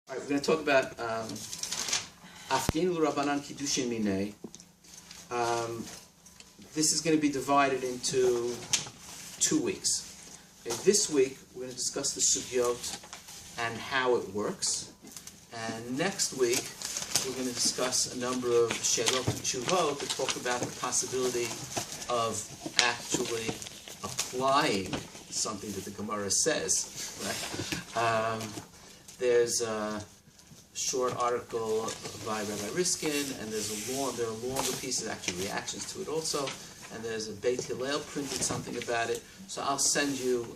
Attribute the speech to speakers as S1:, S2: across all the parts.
S1: All right, we're going to talk about afkeinhu Rabbanan Kiddushin Minei. This is going to be divided into 2 weeks. Okay, this week we're going to discuss the sugyot and how it works, and next week we're going to discuss a number of shelot and tshuvot to talk about the possibility of actually applying something that the Gemara says. Right? There's a short article by Rabbi Riskin, and there are longer pieces, actually reactions to it also, and there's a Beit Hillel printed something about it. So I'll send you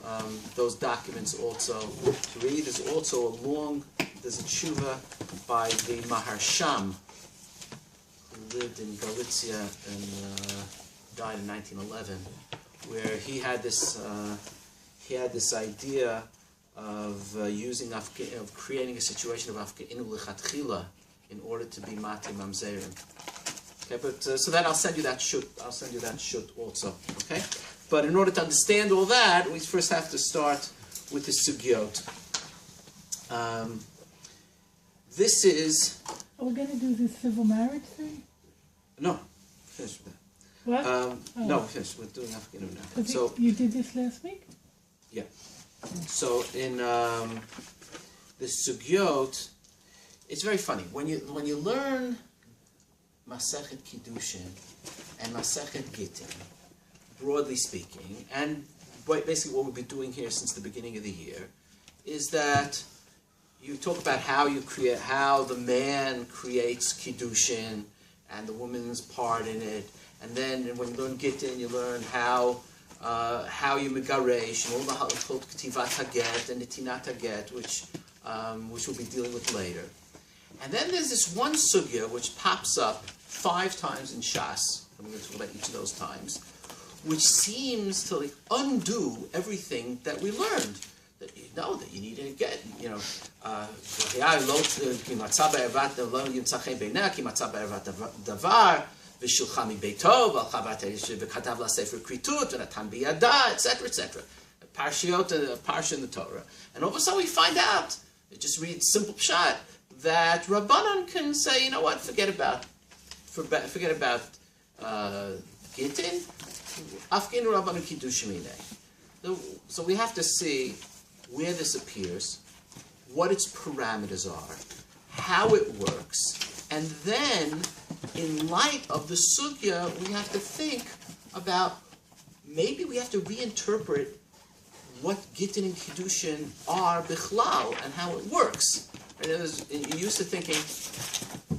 S1: those documents also to read. There's also there's a tshuva by the Maharsham, who lived in Galicia and died in 1911, where he had this idea of creating a situation of afkeinhu lechatchila in order to be mati mamzerim. Okay, but so that I'll send you that shut. I'll send you that shut also. Okay, but in order to understand all that, we first have to start with the sugyot. This is.
S2: Are we going to do this civil marriage thing?
S1: No, finished with that.
S2: What?
S1: No, finished. We're doing afkeinhu now. So
S2: you did this last week?
S1: Yeah. So in the sugyot, it's very funny when you learn Masechet Kiddushin and Masechet Gittin, broadly speaking, and basically what we've been doing here since the beginning of the year, is that you talk about how the man creates Kiddushin and the woman's part in it, and then when you learn Gittin, you learn how you megaresh and all the halachot k'tivat haget and netinat haget, which we'll be dealing with later. And then there's this one sugya which pops up 5 times in Shas, and we're going to talk about each of those times, which seems to undo everything that we learned. That you know that you need to get, V'shulcha mibeito, v'katav la'sefer kritut, v'natan biyada, etc., etc. Parsha in the Torah. And all of a sudden we find out, it just reads simple pshat, that Rabbanan can say, you know what, forget about Gittin, afkeinhu Rabbanan Kiddushin Minei. So we have to see where this appears, what its parameters are, how it works, and then, in light of the sugya, we have to think about, maybe we have to reinterpret what Gittin and Kiddushin are bichlal and how it works. You're used to thinking,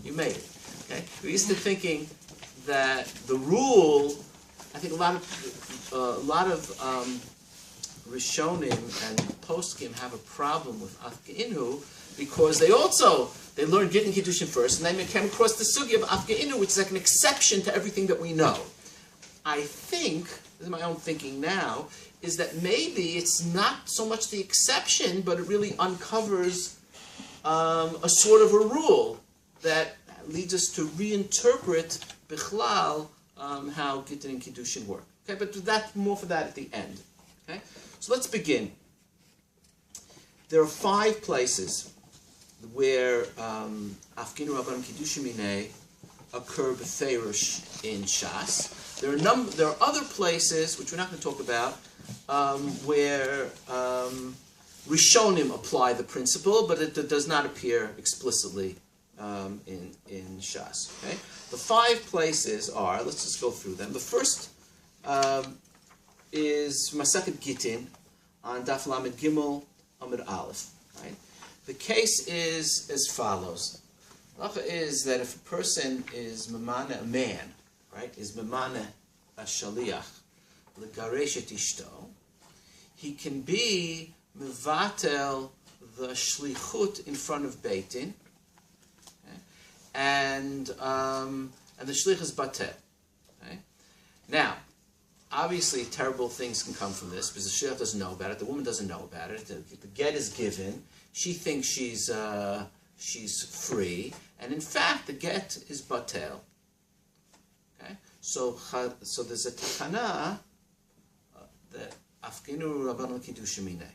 S1: you made it. Okay? We're used to thinking that the rule, I think a lot of Rishonim and Poskim have a problem with afkeinhu because they learned Gittin and Kiddushin first, and then they came across the sugya of afkeinhu, which is like an exception to everything that we know. I think, this is my own thinking now, is that maybe it's not so much the exception, but it really uncovers a sort of a rule that leads us to reinterpret bichlal how Gittin and Kiddushin work. Okay, but more for that at the end. Okay, so let's begin. There are 5 places where afkeinhu Rabbanan Kiddushin Minei occur b'feirush in Shas. There are other places, which we're not going to talk about, where Rishonim apply the principle, but it does not appear explicitly in Shas. Okay? The 5 places are, let's just go through them. The first is Masechet Gittin on Daf Lamed Gimel Amud Aleph. Right? The case is as follows. Halacha is that if a person is memana, a man, right, is memana a shaliach, legaresh et ishto, he can be mevatel the shlichut in front of Beit Din, okay, and the shlich is batel. Okay? Now, obviously, terrible things can come from this because the shliach doesn't know about it. The woman doesn't know about it. The get is given. She thinks she's free, and in fact, the get is batel. Okay, so there's a takana that afkeinhu Rabbanan Kiddushin Minei.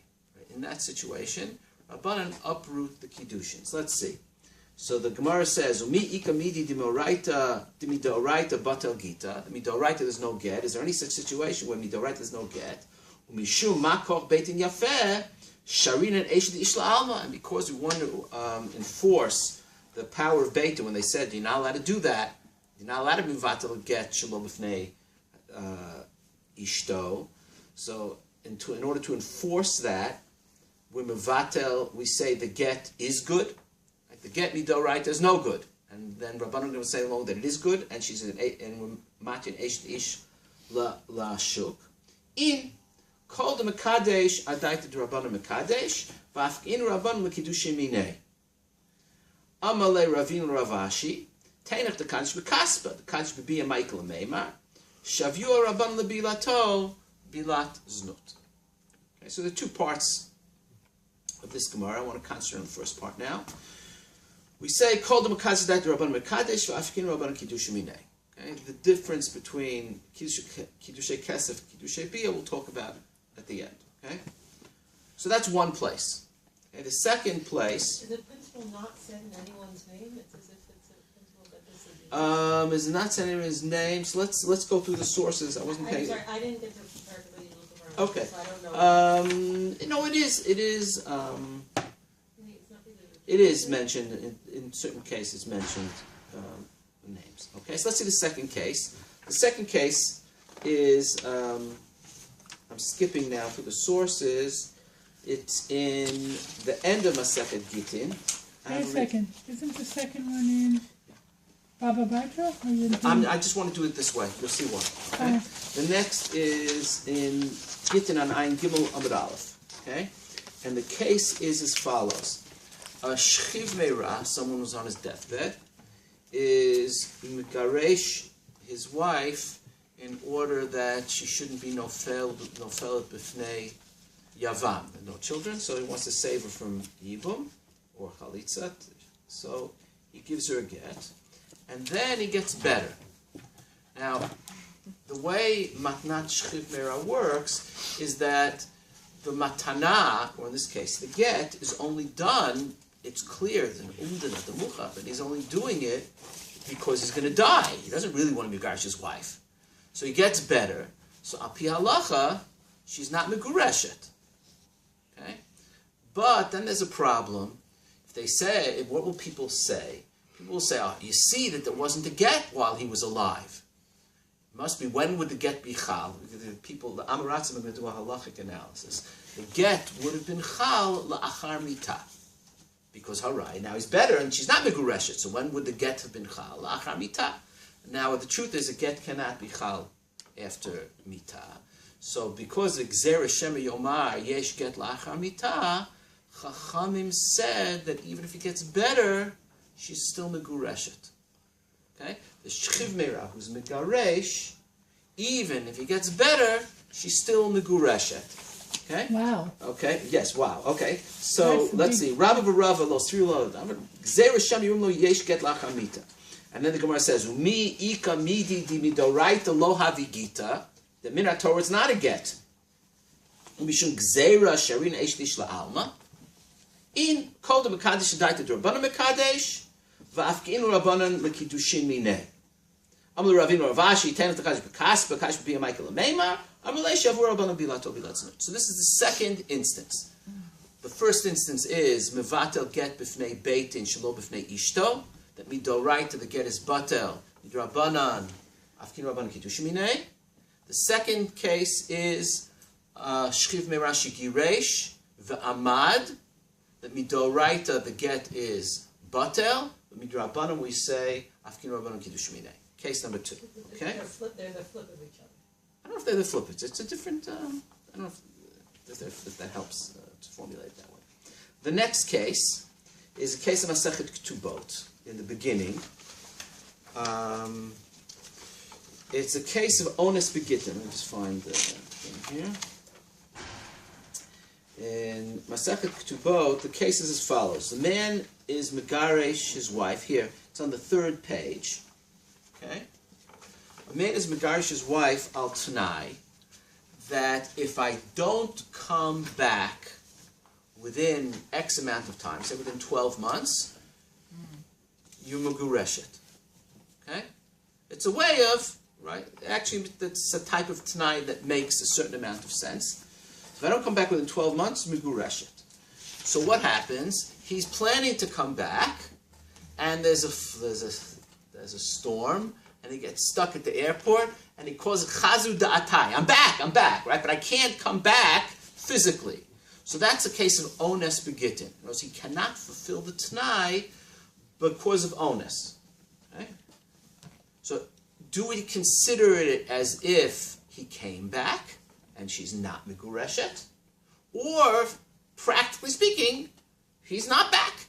S1: In that situation, Rabbanan uproot the Kiddushins. Let's see. So the Gemara says, Umi ika midi dimidoraita batel gita. The midoraita there's no get. Is there any such situation where midoraita there's no get? Umishum makoch beitin yafeh sharin and eshed ishla alma. And because we want to enforce the power of beitin, when they said you're not allowed to do that, you're not allowed to mivatel get shalom b'fnei ishto. So in order to enforce that, we mivatel, we say the get is good. The get midoraita is no good, and then Rabbanan will say along that it is good, and she's in matin eshed ish la shuk. In called the mekadesh adaita to Rabbanan mekadesh v'afkeinhu Rabbanan l'kidushim minei. Amalei Ravin Ravashi tainach the kaddish b'kaspa the kaddish b'biyah Michael Meimar shavua Rabbanan l'bilato bilat znut. Okay, so there are two parts of this Gemara. I want to concentrate on the first part now. We say called the mekadesh Rabbanan mekadesh v'afkeinhu Rabbanan kidushim minei. Okay, the difference between kiddushay kesef and kiddushay biyah we'll talk about at the end. Okay, so that's one place. Okay, the second place.
S3: Is the principle not said in anyone's name? It's as if it's a principle that this is.
S1: Is it not said in his name? So let's go through the sources. I wasn't paying.
S3: I'm sorry, I didn't get to prepare the way you look around.
S1: Okay.
S3: So I don't know.
S1: No, it is. It is mentioned in certain cases. Mentioned names. Okay, so let's see the second case. The second case is I'm skipping now through the sources. It's in the end of Masechet Gittin.
S2: Wait a second. Isn't the second one in Baba Batra?
S1: I just want to do it this way. You'll see why. Okay? The next is in Gittin on Ayin Gimel Amud Aleph. Okay, and the case is as follows: a shchiv meira, someone who's on his deathbed, is megaresh his wife in order that she shouldn't be nofelet b'fnei yavam, no children, so he wants to save her from yibum or chalitzat. So he gives her a get, and then he gets better. Now, the way matnat shchiv meira works is that the matana, or in this case the get, is only done. It's clear that he's only doing it because he's going to die. He doesn't really want to megaresh his wife, so he gets better. So al pi halacha, she's not megureshet. Okay, but then there's a problem. If they say, what will people say? People will say, "Oh, you see that there wasn't a get while he was alive. It must be when would the get be chal?" The Amoratzim are going to do a halachic analysis. The get would have been chal la'achar mitah. Because Har'el, now he's better, and she's not megureshet. So when would the get have been chal? La'achar mitah. Now the truth is, a get cannot be chal after mitah. So because the gzera shema yomar yesh get la'achar mitah, Chachamim said that even if he gets better, she's still megureshet. Okay, the shchiv meira who's megaresh, even if he gets better, she's still megureshet. Okay.
S2: Wow.
S1: Okay. Yes. Wow. Okay. So let's see. Rabba v'Rava los three lo. Gzera shem yom lo yesh get la'achar mitah. And then the Gemara says, "Umi ika midi di midoraita lo havigita." The minat Torah is not a get. Mishum gzera sharin eish lish la'alma. In kol the mekadesh adaita d'Rabbanan mekadesh va'afkeinhu Rabbanan l'kiddushin minei. Amal Ravinu Ravashi tainach the kaddish b'kaspa kaddish b'biyah Michael Meimar. Amalei shavua Rabbanan bilato bilat znut. So this is the second instance. The first instance is mevatel get b'fnei beitin shelo b'fnei ishto. That midoraita the get is batel midrabbanan afkeinhu Rabbanan kiddushin minei. The second case is shchiv meira shigiresh ve'amad. That midoraita the get is batel, but midrabbanan we say afkeinhu Rabbanan kiddushin minei. Case number 2. Okay.
S3: They're the flip of each other.
S1: I don't know if they're the flip. It's a different. I don't know if that helps to formulate it that way. The next case is a case of Masechet Ketubot in the beginning. It's a case of Ones Begittin. Let me just find the thing here. In Masechet Ketubot, the case is as follows. The man is megaresh his wife. Here, it's on the 3rd page. Okay? A man is megaresh his wife al tanai that if I don't come back within X amount of time, say within 12 months, you megureshet. Okay? It's a way of, right? Actually, that's a type of t'nai that makes a certain amount of sense. If I don't come back within 12 months, megureshet. So what happens? He's planning to come back, and there's a storm, and he gets stuck at the airport, and he calls it chazu da'atai. I'm back, right? But I can't come back physically. So that's a case of ones begitin. He cannot fulfill the t'nai because of ones. Okay? So do we consider it as if he came back and she's not megureshet? Or, practically speaking, he's not back.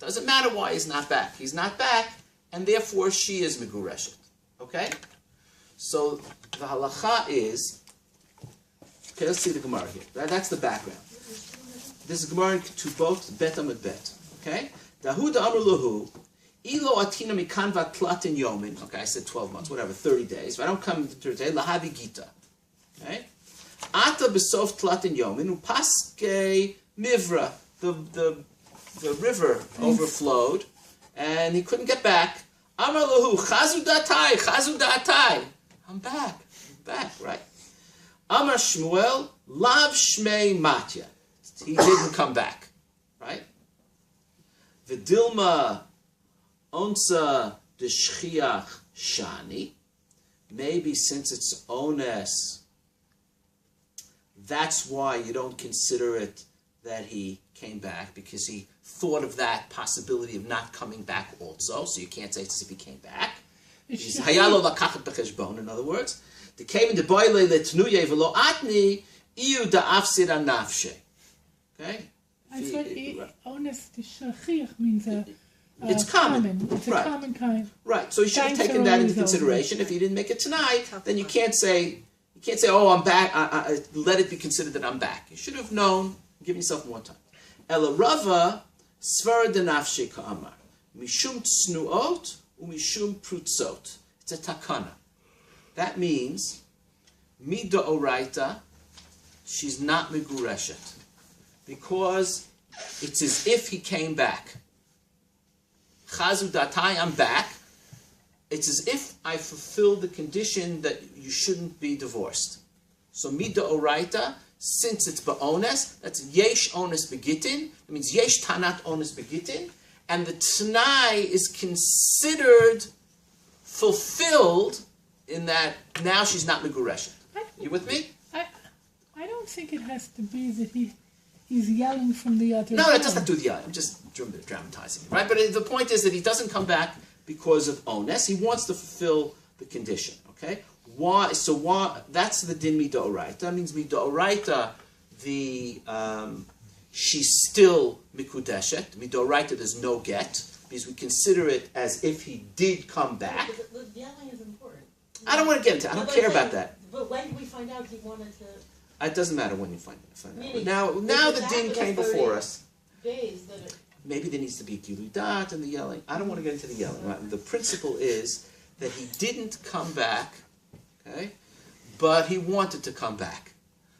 S1: Doesn't matter why he's not back. He's not back, and therefore she is megureshet. Okay? So the halacha is, okay, let's see the Gemara here. That's the background. This is Gemara to both bet amud bet. Okay? Dahu da'amr lahu, ilo atina mikan vatlatin yomin. Okay, I said 12 months, whatever, 30 days. If I don't come today, lahavi gita. Okay? Ata besof tlatin yomin, upaske mivra. The river overflowed, and he couldn't get back. Amar lahu, chazu da'atai. I'm back, right? Amar Shmuel, lav shmei matya. He didn't come back, right? V'dilma onsa d'shchiach shani. Maybe since it's ones, that's why you don't consider it that he came back, because he thought of that possibility of not coming back also. So you can't say it's as if he came back. Hayalo lakachet b'cheshbon, in other words. The came in the boile letnuye v'lo atni iu da'afsir anafshe. Okay?
S2: I thought ones d'shchiach means
S1: it's common.
S2: It's a
S1: right.
S2: common kind.
S1: Right. So you should have taken that into consideration. If you didn't make it tonight, then you can't say, oh, I'm back. Let it be considered that I'm back. You should have known. Give yourself more time. Ela Rava Svar denafshe ka'amar mishum tsnuot umishum prutzot. It's a takana. That means mida oraita. She's not megureshet because it's as if he came back. Chazu datai, I'm back. It's as if I fulfilled the condition that you shouldn't be divorced. So mida oraita. Since it's ba'ones, that's yesh ones begitin. That means yesh tanat ones begitin. And the t'nai is considered fulfilled in that now she's not megureshet. You with me?
S2: I don't think it has to be that he's yelling from the other
S1: No,
S2: side.
S1: it doesn't have to do with yelling. I'm just dramatizing it, right? But the point is that he doesn't come back because of ones. He wants to fulfill the condition, okay? Why? So why? That's the din midoraita. That means midoraita. She's still mikudeshet. Midoraita, there's no get because we consider it as if he did come back.
S3: The yelling is important.
S1: I don't want to get into. I don't care about that.
S3: But when did we find out he wanted to?
S1: It doesn't matter when you find
S3: Meaning,
S1: out. Now the din came before us.
S3: Days that it,
S1: Maybe there needs to be a gilu dat and the yelling. I don't want to get into the yelling. Right? The principle is that he didn't come back. Okay, but he wanted to come back.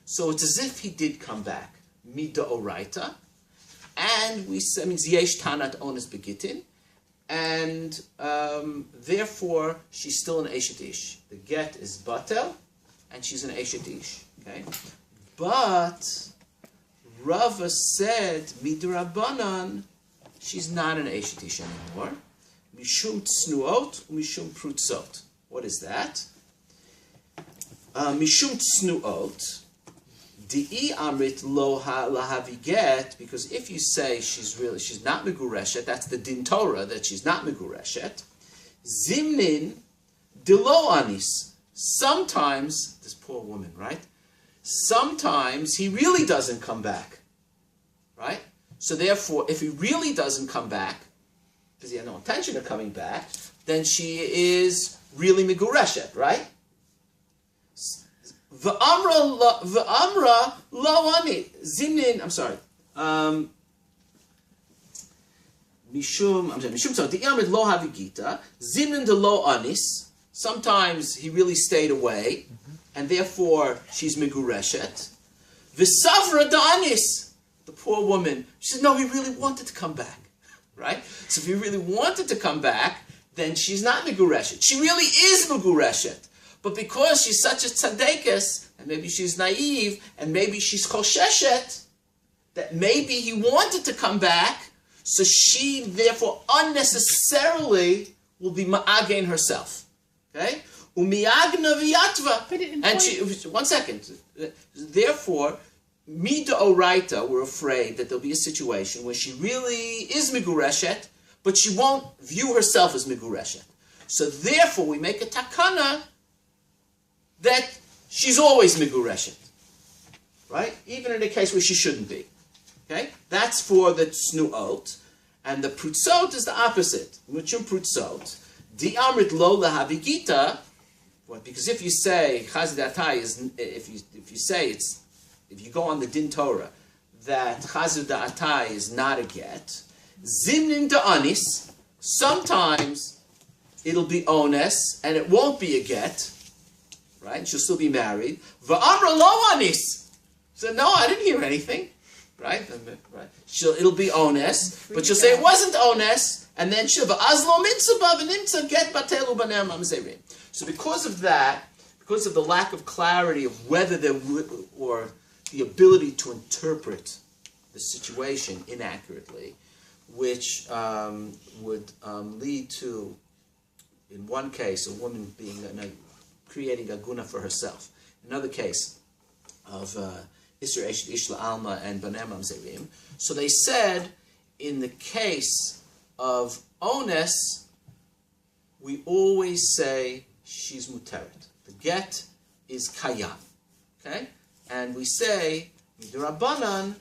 S1: So it's as if he did come back. Mida oraita. And we say, means yesh tanat ones begitin. And therefore, she's still an eshet ish. The get is batel, and she's an eshet ish. Okay? But Rava said, midrabanan, she's not an eshet ish anymore. Mishum tsnuot, mishum prutzot. What is that? Mishum tsnuot, di'i amrit lo lahaviget, because if you say she's not megureshet, that's the din Torah that she's not megureshet. Zimnin dilo anis. Sometimes this poor woman, right? Sometimes he really doesn't come back, right? So therefore, if he really doesn't come back, because he had no intention of coming back, then she is really megureshet, right? V'amra lo ani zimnin. I'm sorry. Mishum so the amrid lo havigita zimnin de lo anis. Sometimes he really stayed away, and therefore she's megureshet. V'savra da anis. the poor woman, she said, no, he really wanted to come back, right? So if he really wanted to come back, then she's not Megureshet. She really is Megureshet. But because she's such a tzaddikus, and maybe she's naive, and maybe she's chosheshet, that maybe he wanted to come back, so she therefore unnecessarily will be ma'agen herself. Okay? U'miagna v'yatva. And she, one second. Therefore, mida oraita, we're afraid that there'll be a situation where she really is Megureshet, but she won't view herself as Megureshet. So therefore, we make a takana that she's always Megureshet. Right? Even in a case where she shouldn't be. Okay? That's for the Tznuot. And the Prutzot is the opposite. Muchum Prutzot. Di Amrit Lo Lahavigita. Because if you say Chazudatai is, if you go on the Din Torah that Chazudatai is not a get, Zimnin da Anis, sometimes it'll be ones and it won't be a get, right? She'll still be married. Va'amra lo anis. So no, I didn't hear anything, right? It'll be ones, but she'll say it wasn't ones, and then she'll va'azlo mitzvah v'nimtza get batelu baner mamzerim. So because of that, because of the lack of clarity of whether there would, or the ability to interpret the situation inaccurately, which would lead to, in one case, a woman being creating a guna for herself. Another case of Isser Eshet Ish Alma and Baner Mamzerim. So they said, in the case of ones, we always say she's muteret. The get is kayam. Okay? And we say, midurabanan,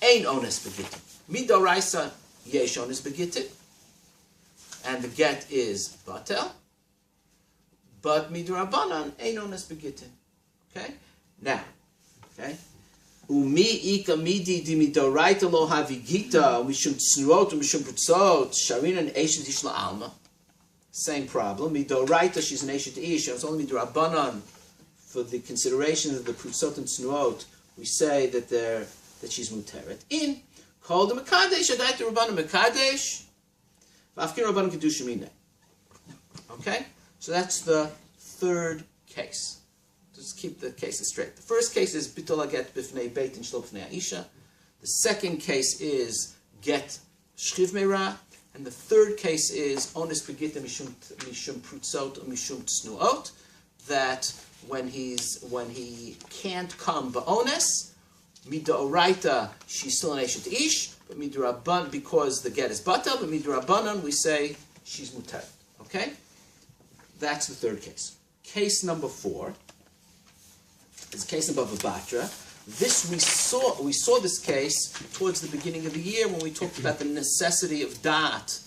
S1: ein ones begitin. Midoraisa, yesh ones begitin. And the get is batel. But midurabanan, ein ones begitin. Okay? Now, okay? Umi ika midi di midoraita lo havigita, mishum tsnuot, mishum prutzot, sharin and eshet ish alma. Same problem. Midoraita, she's an eshet ish. It's only midurabanan. For the consideration of the prutzot and tsnuot, we say that she's muteret. In called the mekadesh, adaita rabbanan mekadesh, afkeinhu rabbanan kedushim minei. Okay, so that's the third case. Just keep the cases straight. The first case is bitol get bifnei beit and shlo b'fnei aisha. The second case is get shchiv meira, and the third case is ones pegita mishum prutzot or mishum tsnuot. That when he can't come ba'ones, midoraita, she's still an eshet ish, but miduraban, because the get is batal, but midurabanan, we say she's mutar. Okay? That's the third case. Case number 4 is a case of Bava Batra. This we saw this case towards the beginning of the year when we talked about the necessity of dat,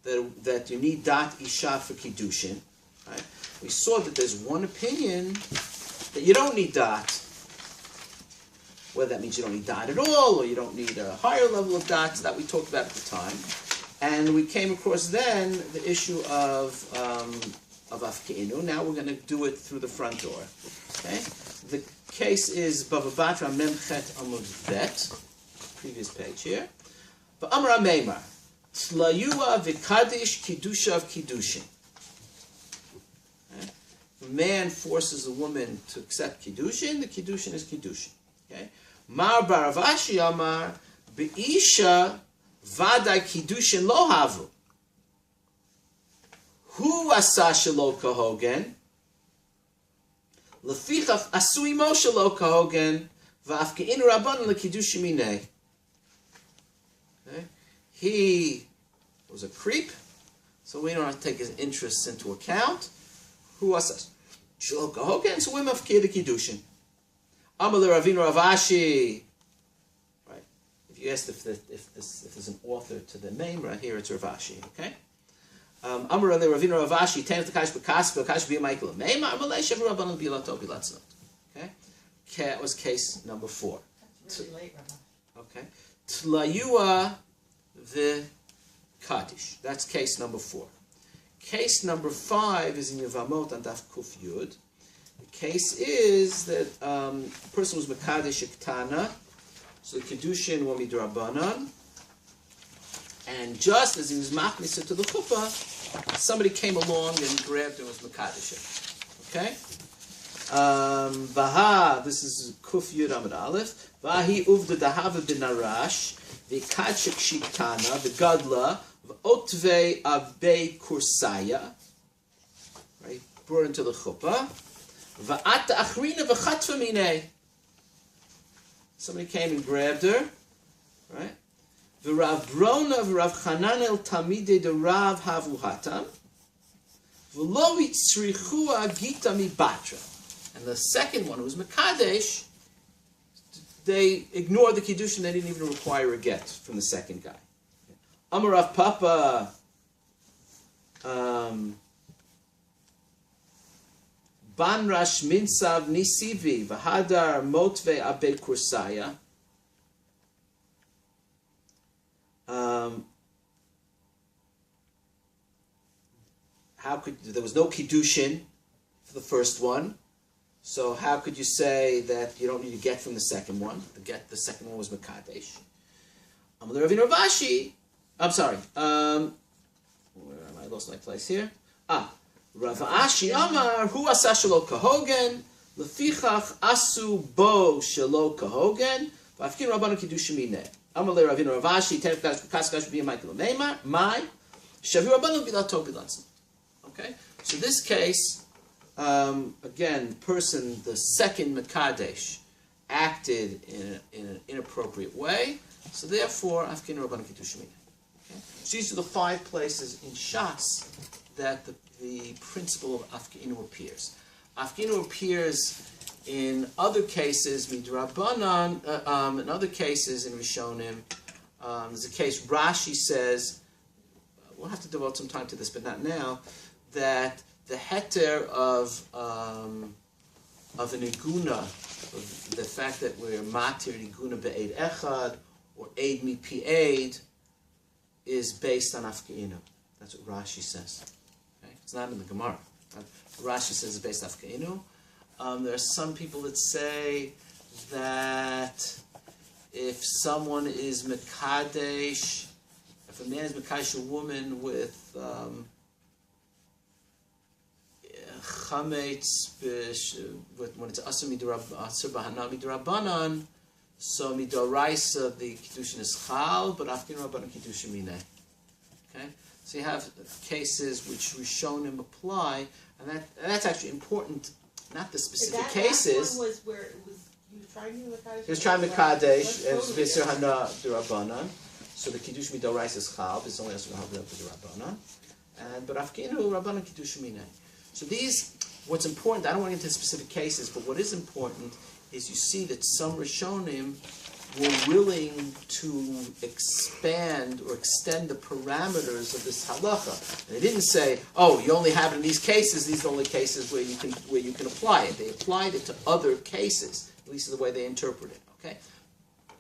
S1: that you need dat isha for kiddushin. Right? We saw that there's one opinion that you don't need dat. Whether that means you don't need dat at all, or you don't need a higher level of dat, that we talked about at the time. And we came across then the issue of afkeinhu. Now we're going to do it through the front door. Okay? The case is Bava Batra Memchet Amud Bet, previous page here. V'amra meimar, tlayua v'kadish kiddusha of kiddushin. If a man forces a woman to accept kiddushin, the kiddushin is kiddushin. Okay? Mar baravashi amar be'isha vadai kiddushin lo havu. Hu asa shelo kahogen. Lefichaf asu imo shelo kahogen. Va'afkeinhu rabbanan lekiddushin minei. He was a creep, so we don't have to take his interests into account. Who asa shelo kahogen? So we mafkir the kiddushin. Amal Ravina Ravashi. Right. If you asked if there's an author to the name right here, it's Ravashi. Okay. Amar Ravina Ravashi. Tainat Kash B'Kas B'Kash B'Yamaykla. Meima Amalei Shevu Rabbanan Bilato Bilatzot. Okay. That was case number 4.
S3: That's really late, Rabbi.
S1: Okay. Tlayua the Kaddish. That's case number 4. Case number 5 is in Yevamot and Daf Kuf Yud. The case is that a person was Mekadesh Iktana, So the Kiddushin will be D'Rabbanan. And just as he was machnis to the chuppah, somebody came along and grabbed him with Mekadesh. Okay? Vaha, this is Kuf Yud Amud Aleph. Vahi uvda dahava bin Arash, v'kadshik shiktana, v'gadla, v'otvei abei kursaya. Right? Brought into the chuppah. V'ata achrina v'chatva minei. Somebody came and grabbed her. Right? V'Rav Brona v'Rav Chananel Tamidei de Rav Havu Hatam v'lo yitzrichua gita mi batra. And the second one, who was Mekadesh, they ignored the Kiddushin. They didn't even require a get from the second guy. Amar Rav Papa Ban Rash Minsav Nisivi v'Hadar Motve Abe Kursaya. There was no Kiddushin for the first one, so how could you say that you don't need to get from the second one? The second one was Mekadesh. Amar Ravina Ravashi. I'm sorry. Where am I? Lost my place here. Rav Ashi Amar Hu Asa Shelo Kahogen Lefichach Asu Bo Shelo Kahogen V'Afkin Rabbanan Kiddushim Mineh. Amar Le Ravina Ravashi Tenef Kaskash B'Yam Michael Neymar Mai Shavu Rabbanan Bilato Bilatzin. Okay, so this case, again, the second Mekadesh, acted in an inappropriate way, so therefore, afkeinhu Rabbanan Kiddushim Mineh. Okay, so these are the 5 places in Shas that the principle of afkeinhu appears. Afkeinhu appears in other cases, midrabanan, in other cases in Rishonim. There's a case Rashi says, we'll have to devote some time to this, but not now, that the heter of an iguna, the fact that we're matir iguna be'ed echad or eid mipi eid, is based on afkeinhu. That's what Rashi says. Okay? It's not in the Gemara. Rashi says it's based on afkeinhu. There are some people that say that if someone is mekadesh, if a man is mekadesh a woman with chametz, when it's asur b'hana midrabanan, so midoraisa the kiddushin is chal, but afkeinhu Rabbanan Kiddushim Mineh. Okay, so you have cases which Rishonim apply, and that's actually important. Not the specific cases.
S3: That one was where it was, he was trying to Mekadesh.
S1: He was trying Mekadesh, and it's V'ser Hana D'Rabbanan. So the Kiddush Midorais is Chal, it's only also Hana D'Rabbanan. But Afkeinhu Rabbanan Kiddushim Mineh. So these, what's important, I don't want to get into specific cases, but what is important is you see that some Rishonim were willing to expand or extend the parameters of this halacha. And they didn't say, "Oh, you only have it in these cases. These are the only cases where you can apply it." They applied it to other cases, at least the way they interpret it. Okay,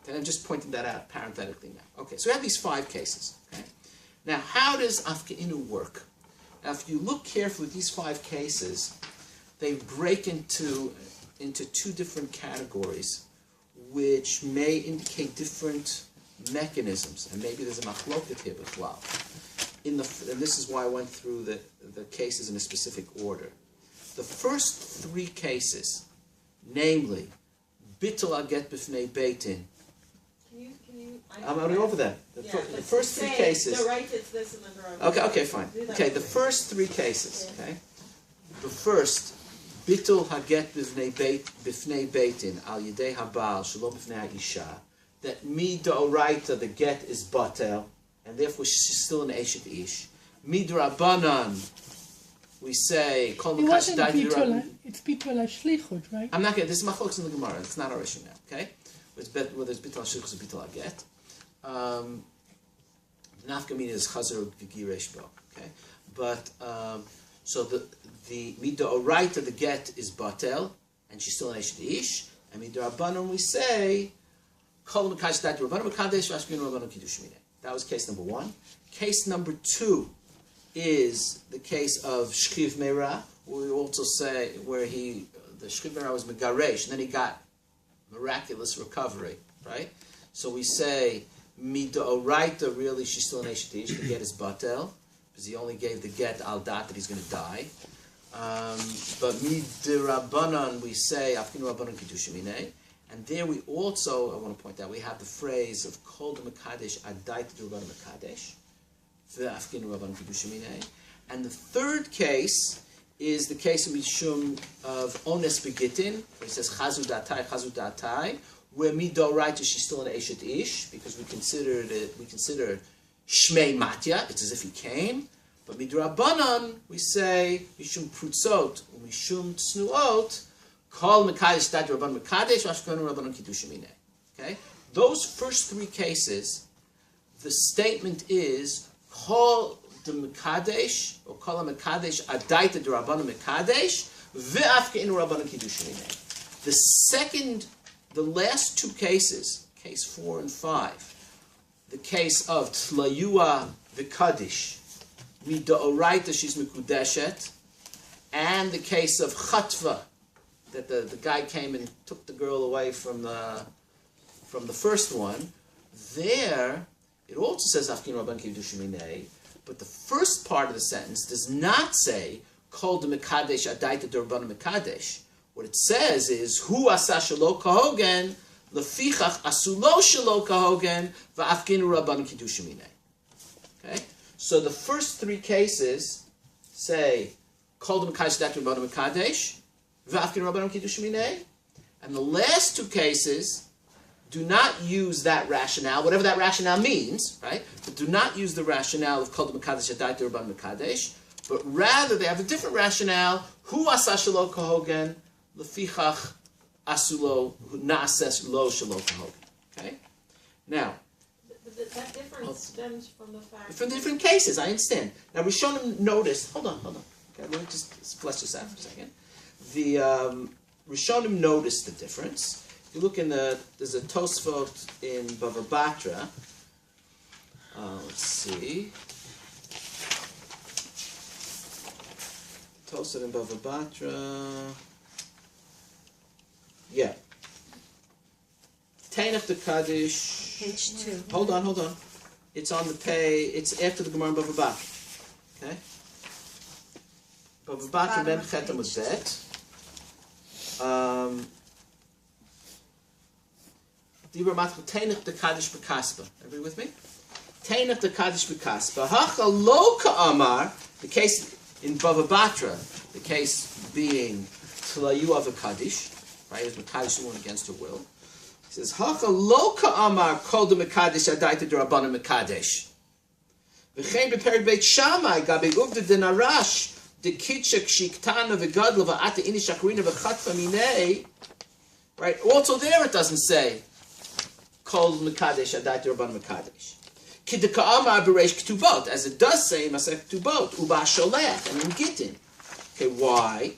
S1: and I'm just pointing that out parenthetically now. Okay, so we have these 5 cases. Okay, now how does afkeinhu work? Now, if you look carefully at these 5 cases, they break into 2 different categories, which may indicate different mechanisms, and maybe there's a machloket here as well. And this is why I went through the cases in a specific order. The first 3 cases, namely, bittul aget b'fnei beitin.
S3: Can you?
S1: I'm already over that. The first 3 cases.
S3: No, right, it's this and then
S1: Okay, fine. Okay, the first 3 cases. Okay, the first. Bittul haget b'fnei beitin al yedei habal shalom b'fnei ha'isha, that midoraita the get is batel, and therefore she's still an eshet ish. Midrabanan, we say kol mekadesh dai midrabanan.
S2: It's bittul hashlichut, right?
S1: I'm not going. This is machlokes in the Gemara. It's not our issue now. Okay, whether it's bittul hashlichut or bittul haget. Nafkamina is chazer giresh bo. Okay, but so the midoraita the get is batel, and she's still an eshet ish. And midrabanan we say kol mekadesh dai midrabanan mekadesh v'afkeinhu Rabbanan Kiddushim Mineh. That was case number 1. Case number 2 is the case of shchiv meira. We also say where the shchiv meira was megaresh, and then he got miraculous recovery, right? So we say, Midoraita, really, she's still an Eshet Ish. The get is Batel, because he only gave the get al dat that he's going to die. But Midirabanan, we say, Afkeinhu Rabbanan Kiddushim Minei. And there we also, I want to point out, we have the phrase of Kol de Mekadesh Adaita de Rabbanan Mekadesh. Afkeinhu Rabbanan Kiddushim Minei. And the third case is the case of Mishum of Ones Begitin, where it says Chazu Datai, where Midoraita, she's still an Eshet Ish, because we consider Shmei Matya, it's as if he came. But Midrabanan, we say Mishum Prutzot, Mishum Tsnuot, Kol Mekadesh Dad Rabban Mekadesh, Afkeinhu Rabbanan Kiddushim Minei. Okay? Those first three cases, the statement is Kol the Mekadesh, or Kol Mekadesh Adaita de Rabbanan Mekadesh, Ve'afkeinhu Rabbanan Kiddushim Minei. The last two cases, case 4 and 5, the case of Tlayua V'Kadish, Midoraita, she's Mikudeshet, and the case of Chatva, that the guy came and took the girl away from the first one. There, it also says Afkeinhu Rabbanan Kiddushim Minei, but the first part of the sentence does not say Kol de Mekadesh Adaita de Rabbanan Mekadesh. What it says is Hu asa shelo kahogen lefichach asulo shelo kahogen va'afkeinhu Rabbanan Kiddushim Minei. Okay, so the first three cases say Kol de Mekadesh Adaita de Rabbanan Mekadesh va'afkeinhu Rabbanan Kiddushim Minei, and the last two cases do not use that rationale, whatever that rationale means, right? But do not use the rationale of Kol de Mekadesh Adaita de Rabbanan Mekadesh, but rather they have a different rationale. Hu asa shelo kahogen lefichach asulo naases lo shelo kahogen. Okay, now
S3: that difference stems from the fact
S1: from the different cases. I understand. Now Rishonim noticed. Hold on. Okay, let me just flesh this out for a second. The Rishonim noticed the difference. If you look there's a Tosfot in Bava Batra. Let's see. Tosfot in Bava Batra. Yeah. Tainach de Kaddish.
S4: Page 2.
S1: Hold on. It's on the page. It's after the Gemara in Bava Batra. Okay. Bava Batra Mem Chetam with Bet. Dibra Matchel Tainach de Kaddish Bekaspa. Everybody with me? Tainach de Kaddish Bekaspa. Hacha lo ka'amar. The case in Bava Batra, the case being Tlayua v'Kaddish, right? It was Mekadesh who went against her will. He says, Hacha lo ka'amar kol de Mekadesh adaita de Rabbanan Mekadesh. V'chein beperik Beit Shammai gabi uvda de narash de kitchak shiktana v'gadla v'ata ini shakrina v'chatfa minei. Right? Also there it doesn't say Kol Mekadesh adaita de Rabbanan Mekadesh. Kideka'amar b'reish ketubot, as it does say in Masech Ketubot, uba sholech, and in Gittin. Okay, why?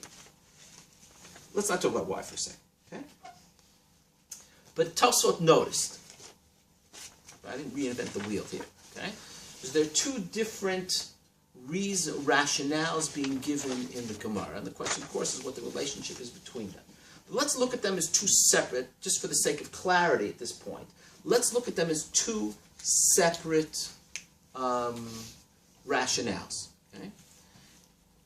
S1: Let's not talk about why for a second. Okay? But Tosfot noticed. I didn't reinvent the wheel here. Okay? Because there are two different rationales being given in the Gemara, and the question, of course, is what the relationship is between them. But let's look at them as two separate, just for the sake of clarity at this point. Let's look at them as two separate rationales. Okay?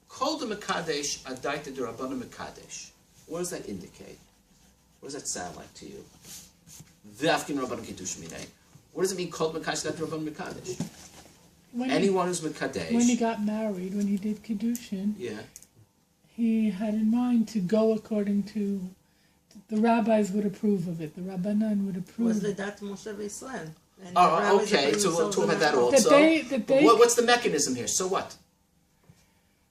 S1: Kol de Mekadesh adaita de Rabbanan Mekadesh. What does that indicate? What does that sound like to you? Ve'afkeinhu Rabbanan Kiddushim Minei. What does it mean? Kol de Mekadesh adaita de Rabbanan Mekadesh. Anyone who's Mekadesh.
S2: When he got married, when he did Kiddushin,
S1: yeah,
S2: he had in mind to go according to the rabbis would approve of it. The Rabbanan would approve.
S4: Was the Dat Moshe V'Yisrael.
S1: Oh, okay. So we'll talk about that also. What's the mechanism here? So what?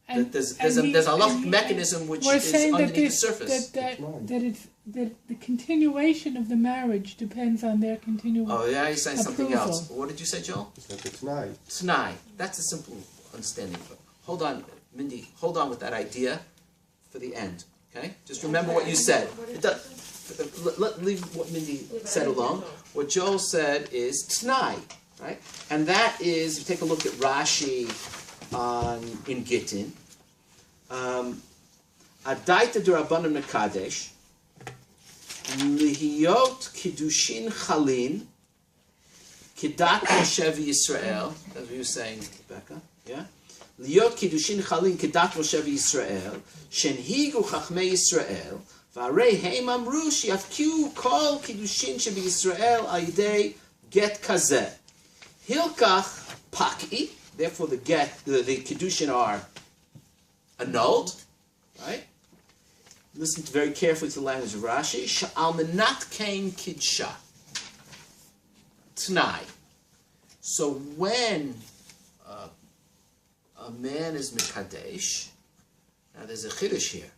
S1: There's a halachic mechanism which is underneath the surface.
S2: That the continuation of the marriage depends on their continual.
S1: Oh, yeah, he's saying something
S2: approval.
S1: else. What did you say, Joel?
S5: It's like a t'nai.
S1: T'nai. That's a simple understanding. But hold on, Mindy. Hold on with that idea for the end. Okay? Just remember what you said. Leave what Mindy said alone. What Joel said is t'nai, right? And that is, if you take a look at Rashi in Gittin, Adaita de Rabbanan Mekadesh, Lihiyot Kiddushin Chalin, Kidat Moshe v'Yisrael. That's what you were saying, Becca. Yeah? Liot Kiddushin Chalin Kidat Moshe v'Yisrael. Shenhigu Chachmei Yisrael. V'arei heim amru shiafkiu kol Kiddushin shebi-Yisrael al-yidei get kazeh. Hilkach Paki. Therefore the Kiddushin are annulled. Right? Listen very carefully to the language of Rashi. Sha'al menat kain kidsha. T'nai. So when a man is mikadesh, now there's a chiddush here.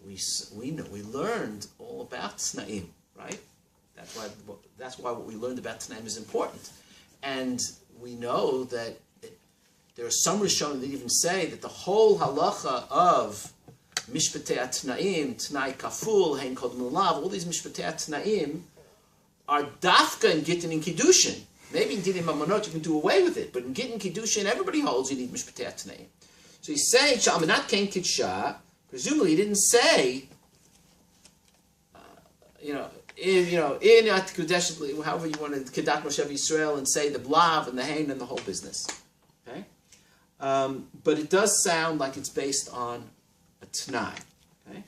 S1: We learned all about t'naim, right? That's why what we learned about t'naim is important, and we know that there are some Rishonim that even say that the whole halacha of mishpatei t'naim, t'nai kaful, hein kod mulav, all these mishpatei t'naim are dafka in Gittin and Kiddushin. Maybe in Gittin Mamonot you can do away with it, but in Gittin and Kiddushin everybody holds you need mishpatei t'naim. So he's saying sha'amanat kain kidsha. Presumably he didn't say, in at Kudesh, however you want to Kedat Moshe Yisrael, and say the blav and the hain and the whole business. Okay, but it does sound like it's based on a t'nai. Okay,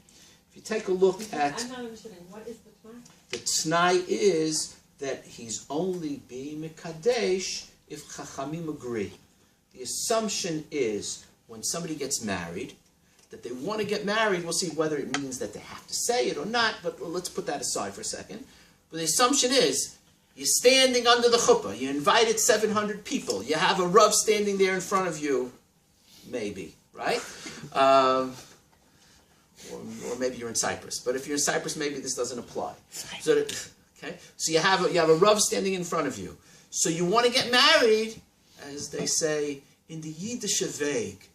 S1: if you take a look at,
S3: I'm not understanding. What is the t'nai?
S1: The t'nai is that he's only being mekadesh if chachamim agree. The assumption is when somebody gets married, that they want to get married. We'll see whether it means that they have to say it or not, but let's put that aside for a second. But the assumption is, you're standing under the chuppah, you invited 700 people, you have a Rav standing there in front of you, maybe, right? Or maybe you're in Cyprus. But if you're in Cyprus, maybe this doesn't apply. So you have a Rav standing in front of you. So you want to get married, as they say, in the Yiddish Weg.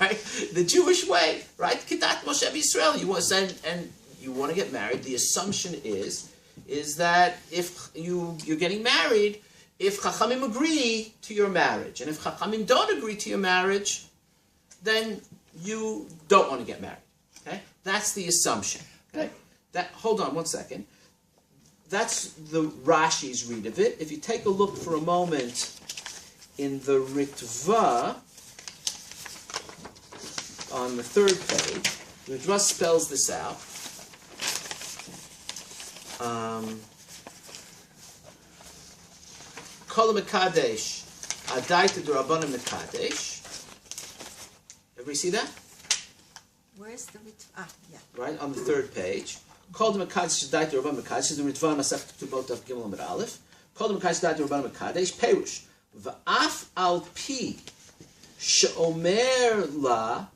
S1: Right, the Jewish way, right? Kidat Moshe Yisrael. You want and you want to get married. The assumption is that if you're getting married, if Chachamim agree to your marriage, and if Chachamim don't agree to your marriage, then you don't want to get married. Okay, that's the assumption. Okay, hold on one second. That's the Rashi's read of it. If you take a look for a moment in the Ritva. On the third page, the Ritva spells this out. Kol mekadesh adaita d'Rabbanan mekadesh. Everybody see that?
S4: Where's the Ritva? Yeah.
S1: Right on the third page. Kol mekadesh adaita d'Rabbanan mekadesh is the Ritva Masechet Ketubot of Gimel Amud Aleph. Kol mekadesh adaita d'Rabbanan mekadesh perush va'af al pi she'omer la.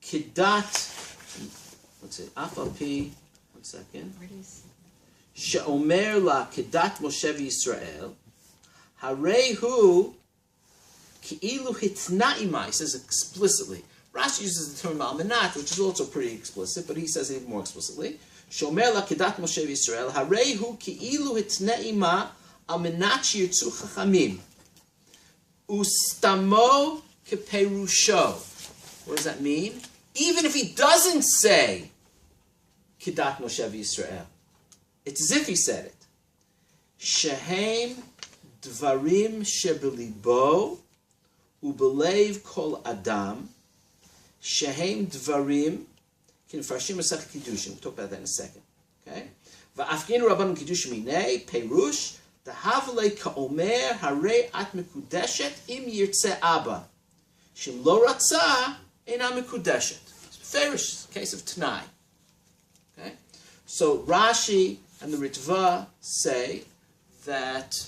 S1: Kidat, let's see, Afapi, one second. She'omer la Kidat Moshe Yisrael, Harehu Ki'ilu Hitna'ima, he says explicitly. Rashi uses the term Almanat, which is also pretty explicit, but he says it even more explicitly. She'omer la Kidat Moshe Yisrael, Harehu Ki'ilu Hitna'ima Almanat Shirtzu Chachamim. Ustamo Keperusho. What does that mean? Even if he doesn't say Kidat Moshe Yisrael, it's as if he said it. Shehem dvarim shebelibo ubelev kol adam. Shehem dvarim kinfarshim Masechet Kiddushin. We'll talk about that in a second. Okay. Va'afkeinhu Rabbanan Kiddushin minei perush dahavle kaomer harei at mekudeshet im yirtzeh abba. Shim lo ratzah einam mekudeshet. It's a case of Tanai. Okay? So Rashi and the Ritva say that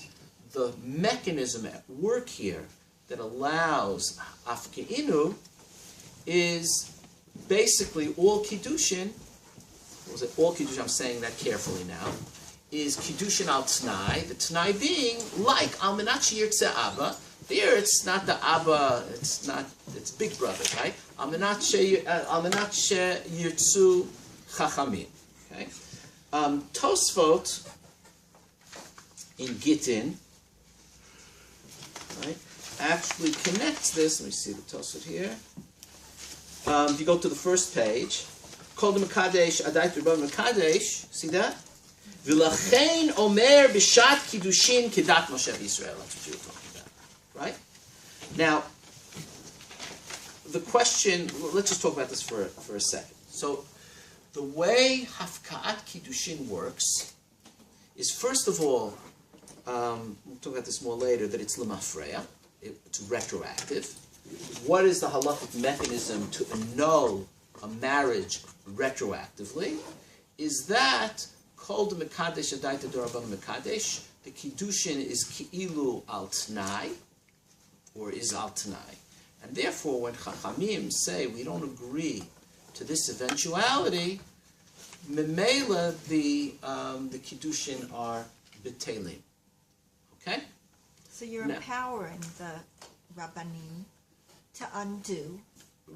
S1: the mechanism at work here that allows afkeinhu is basically all Kiddushin. What was it? All Kiddushin, I'm saying that carefully now, is Kiddushin al Tanai, the Tanai being like Almanat Sheyirtzeh Abba. There, it's not the Abba, it's Big Brother, right? Almanat Sheyirtzu Chachamim. Okay? Tosfot in Gittin, right, actually connects this. Let me see the Tosfot here. If you go to the first page, Kol Mekadesh Adait Rabban Mekadesh, see that? V'lachein omer b'shat kiddushin kedat Moshe Yisrael. That's what you were talking about, right? Now, the question, let's just talk about this for a second. So, the way Hafka'at Kiddushin works is, first of all, we'll talk about this more later, that it's lemafreya, it's retroactive. What is the halachic mechanism to annul a marriage retroactively? Is that kol de mekadesh adaita dorabban mekadesh, the Kiddushin is ki'ilu al t'nai, or is al t'nai. And therefore, when Chachamim say we don't agree to this eventuality, memela the Kiddushin are betelim. Okay?
S4: So you're
S1: Now,
S4: empowering the Rabbanim to undo.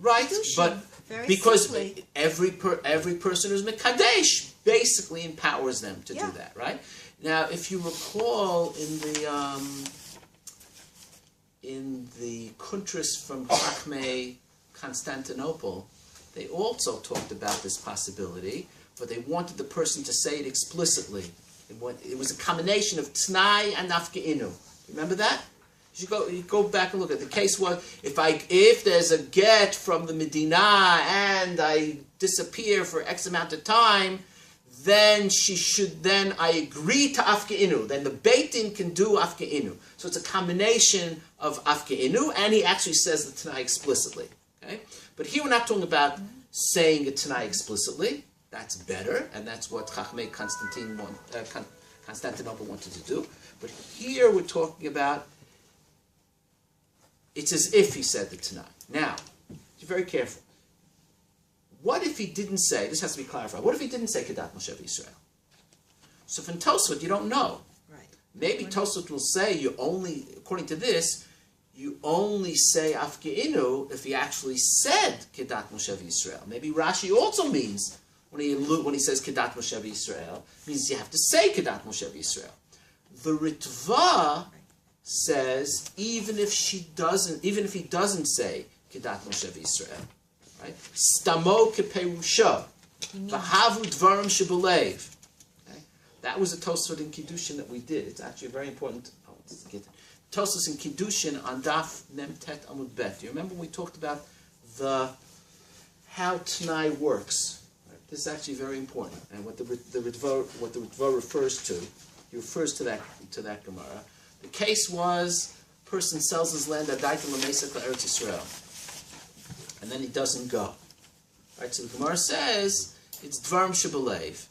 S1: right,
S4: Kiddushin,
S1: but
S4: very
S1: because
S4: simply.
S1: every person who's Mekadesh basically empowers them to do that, right? Now, if you recall in the Kuntras from Chachmei Constantinople, they also talked about this possibility, but they wanted the person to say it explicitly. It was a combination of T'nai and afkeinhu. Remember that? You go back and look at it. The case was, if there's a get from the Medina and I disappear for X amount of time, then I agree to afkeinhu. Then the Beit Din can do afkeinhu. So it's a combination of afkeinhu, and he actually says the Tanai explicitly. Okay? But here we're not talking about saying a Tanai explicitly. That's better, and that's what Chachmei Constantinople wanted to do. But here we're talking about, it's as if he said the Tanai. Now, be very careful. What if he didn't say, this has to be clarified, what if he didn't say Kedat Moshe Yisrael? So from Tosfot, you don't know.
S4: Right.
S1: Maybe Tosfot will say you only, according to this, you only say afkeinhu if he actually said Kedat Moshe Yisrael. Maybe Rashi also means, when he says Kedat Moshe Yisrael, means you have to say Kedat Moshe Yisrael. The Ritva says even if he doesn't say Kedat Moshe Yisrael, right? Stamo keperusha, v'havu dvarim shebulev. That was a Tosfot in Kiddushin that we did. It's actually very important. Tosfos in Kiddushin on Daf Memtet Amud Bet. Do you remember when we talked about how T'nai works? Right? This is actually very important, and what the Ritva refers to. He refers to that Gemara. The case was, person sells his land Adaita L'Mesek L'Eretz Yisrael, and then he doesn't go. Right? So the Gemara says it's Dvarim Shebelev.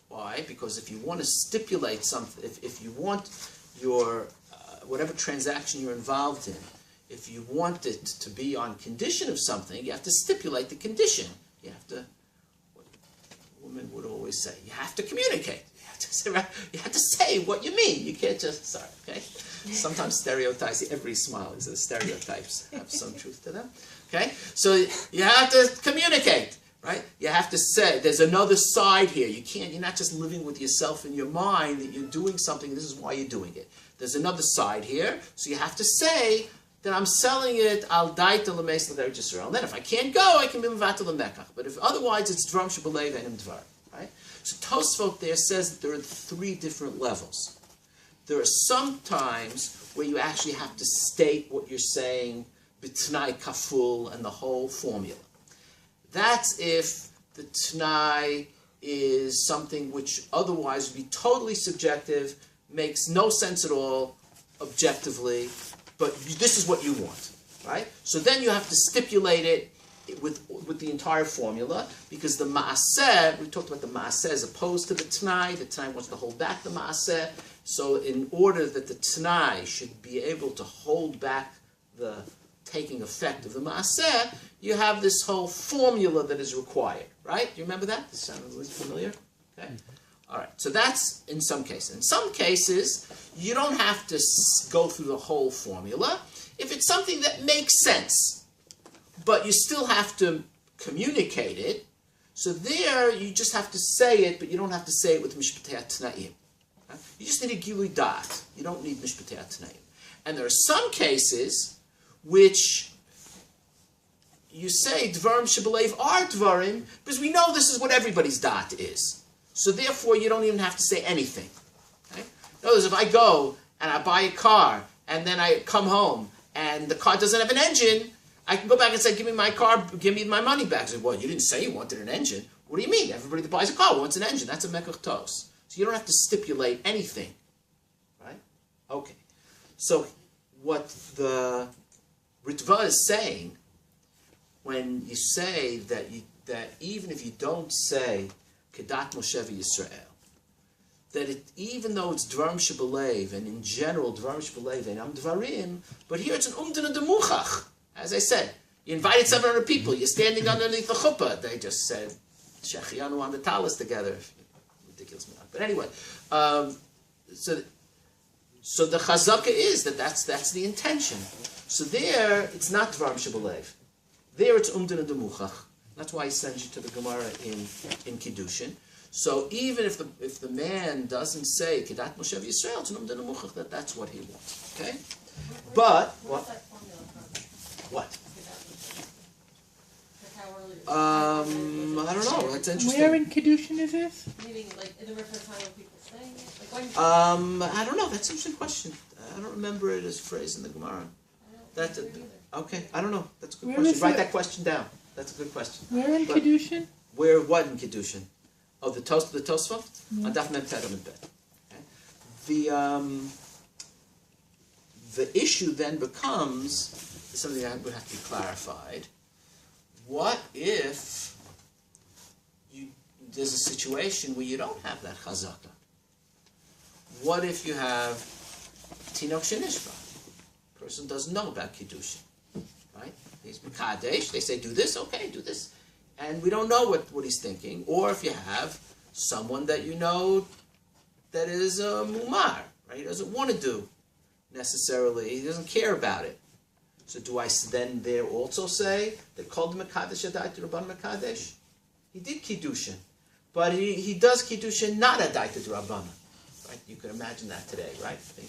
S1: Why? Because if you want to stipulate something, if you want your whatever transaction you're involved in, if you want it to be on condition of something, you have to stipulate the condition. You have to, what women would always say, you have to communicate. You have to say what you mean. You can't just, okay? Sometimes stereotypes, every smile is stereotypes have some truth to them. Okay? So you have to communicate. Right? You have to say, there's another side here. You're not just living with yourself in your mind that you're doing something, this is why you're doing it. There's another side here, so you have to say that I'm selling it al daita l'meis l'Eretz Yisrael. And then if I can't go, I can be mevatel l'mekach. But if otherwise, it's dvarim shebelev enim dvar. Right? So Tosfot there says that there are 3 different levels. There are some times where you actually have to state what you're saying, b'tnai kaful, and the whole formula. That's if the T'nai is something which otherwise would be totally subjective, makes no sense at all objectively, but this is what you want, right? So then you have to stipulate it with the entire formula, because the Ma'aseh, we talked about the Ma'aseh as opposed to the T'nai wants to hold back the Ma'aseh, so in order that the T'nai should be able to hold back the taking effect of the Ma'aseh, you have this whole formula that is required, right? Do you remember that? This sounds familiar? Okay. All right. So that's in some cases. In some cases, you don't have to go through the whole formula. If it's something that makes sense, but you still have to communicate it, so there you just have to say it, but you don't have to say it with Mishpatei T'naim. Right? You just need a Gilui Da'at. You don't need Mishpatei T'naim. And there are some cases which you say Dvarim Shebelev are Dvarim, because we know this is what everybody's da'at is. So therefore, you don't even have to say anything. Okay? In other words, if I go and I buy a car, and then I come home, and the car doesn't have an engine, I can go back and say, give me my car, give me my money back. I say, well, you didn't say you wanted an engine. What do you mean? Everybody that buys a car wants an engine. That's a mekach tos. So you don't have to stipulate anything. Right? Okay. So what the Ritva is saying, when you say that even if you don't say Kedat Moshe Yisrael, that even though it's Dvarim Shebelev, and in general Dvarim Shebelev and Am Dvarim, but here it's an Umdana Demuchach. As I said, you invited 700 people, you're standing underneath the chuppah. They just said Shechianu on the talis together. Ridiculous. But anyway, so the chazaka is that's the intention. So there, it's not Dvarim Shebelev. There it's Umdana Demuchach. That's why he sends you to the Gemara in Kiddushin. So even if the man doesn't say Kedat Moshe Yisrael, it's an Umdana Demuchach, that's what he wants. Okay? But
S3: Where's that formula from?
S1: what?
S3: How early?
S1: I don't know. That's interesting.
S2: Where in Kiddushin is this?
S3: Meaning, like, in the reference time when people saying it? Like, when
S1: I don't know. That's an interesting question. I don't remember it as phrased in the Gemara.
S3: I don't
S1: That's
S3: remember either.
S1: okay. I don't know. That's a good
S2: Where
S1: question.
S2: is
S1: Write
S2: it?
S1: that question down. That's a good question.
S2: Where in
S1: But-
S2: Kiddushin?
S1: Where what in Kiddushin? Oh, the Tosfot?
S2: Yeah.
S1: On Daf Mem Tet Amud Bet. The issue then becomes something that would have to be clarified. What if there's a situation where you don't have that chazaka? What if you have Tinok Shenishba? Person doesn't know about Kiddushin, right? He's Mekadesh, they say do this, okay, do this. And we don't know what he's thinking. Or if you have someone that you know that is a mumar, right? He doesn't want to do necessarily, he doesn't care about it. So do I then there also say that called Mekadesh Adai to Rabban Mekadesh? He did Kiddushin, but he does Kiddushin not Adai to Rabban. Right? You can imagine that today, right? I think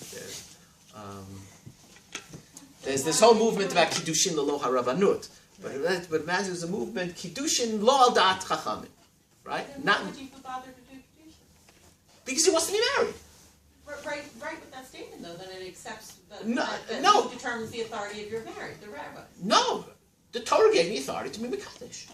S1: there's this whole movement about Kiddushin Lo Harabanut. But imagine there's a movement Kiddushin Lo Al Da'at Chachamim. Right?
S3: Then
S1: Not
S3: why would you bother to do Kiddushin?
S1: because he wants to be married.
S3: Right with that statement, though, then it accepts
S1: No,
S3: that
S1: no.
S3: who determines the authority of your marriage, the rabbi.
S1: No, the Torah gave me authority to be Mekadesh.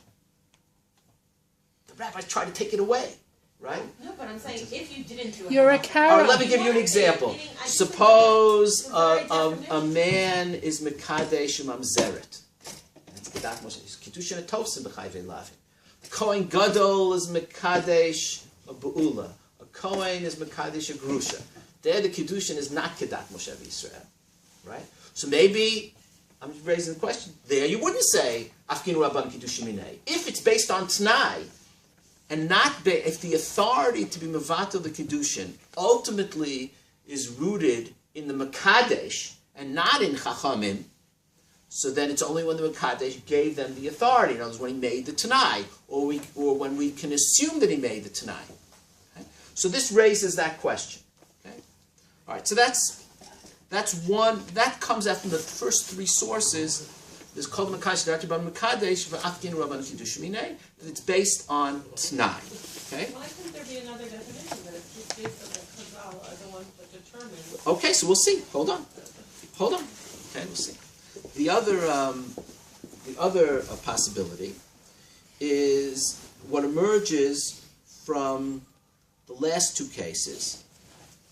S1: The rabbis tried to take it away, right?
S3: No, but I'm saying if you didn't do it.
S2: You're a
S1: All right,
S2: Kara.
S1: let me give you an example. Suppose a man is Mekadesh Mamzeret. That's Kedat Moshe. Kiddushin Atofsim b'chayvei lavin. Kohen Gadol is Mekadesh a Be'ula. A Kohen is Mekadesh a Grusha. There the Kiddushin is not Kedat Moshe Yisrael. Right? So maybe, I'm raising the question, there you wouldn't say afkeinhu Rabban Kiddushin Minei. If it's based on T'nai, and not if the authority to be Mevatel the Kiddushin ultimately is rooted in the Mekadesh and not in Chachamim, so then it's only when the Mekadesh gave them the authority. In other words, when he made the Tanai, or when we can assume that he made the Tanai. Okay? So this raises that question. Okay? All right, so that's one, that comes after the first three sources. There's called Mekadesh Rabban Mekadesh afkeinhu Rabban Kiddushin Minei, that it's based on Tanai. Okay?
S3: Why couldn't there be another definition that it's just based on the Chazal as the one that determines?
S1: Okay, so we'll see. Hold on. Okay, we'll see. The other possibility is what emerges from the last two cases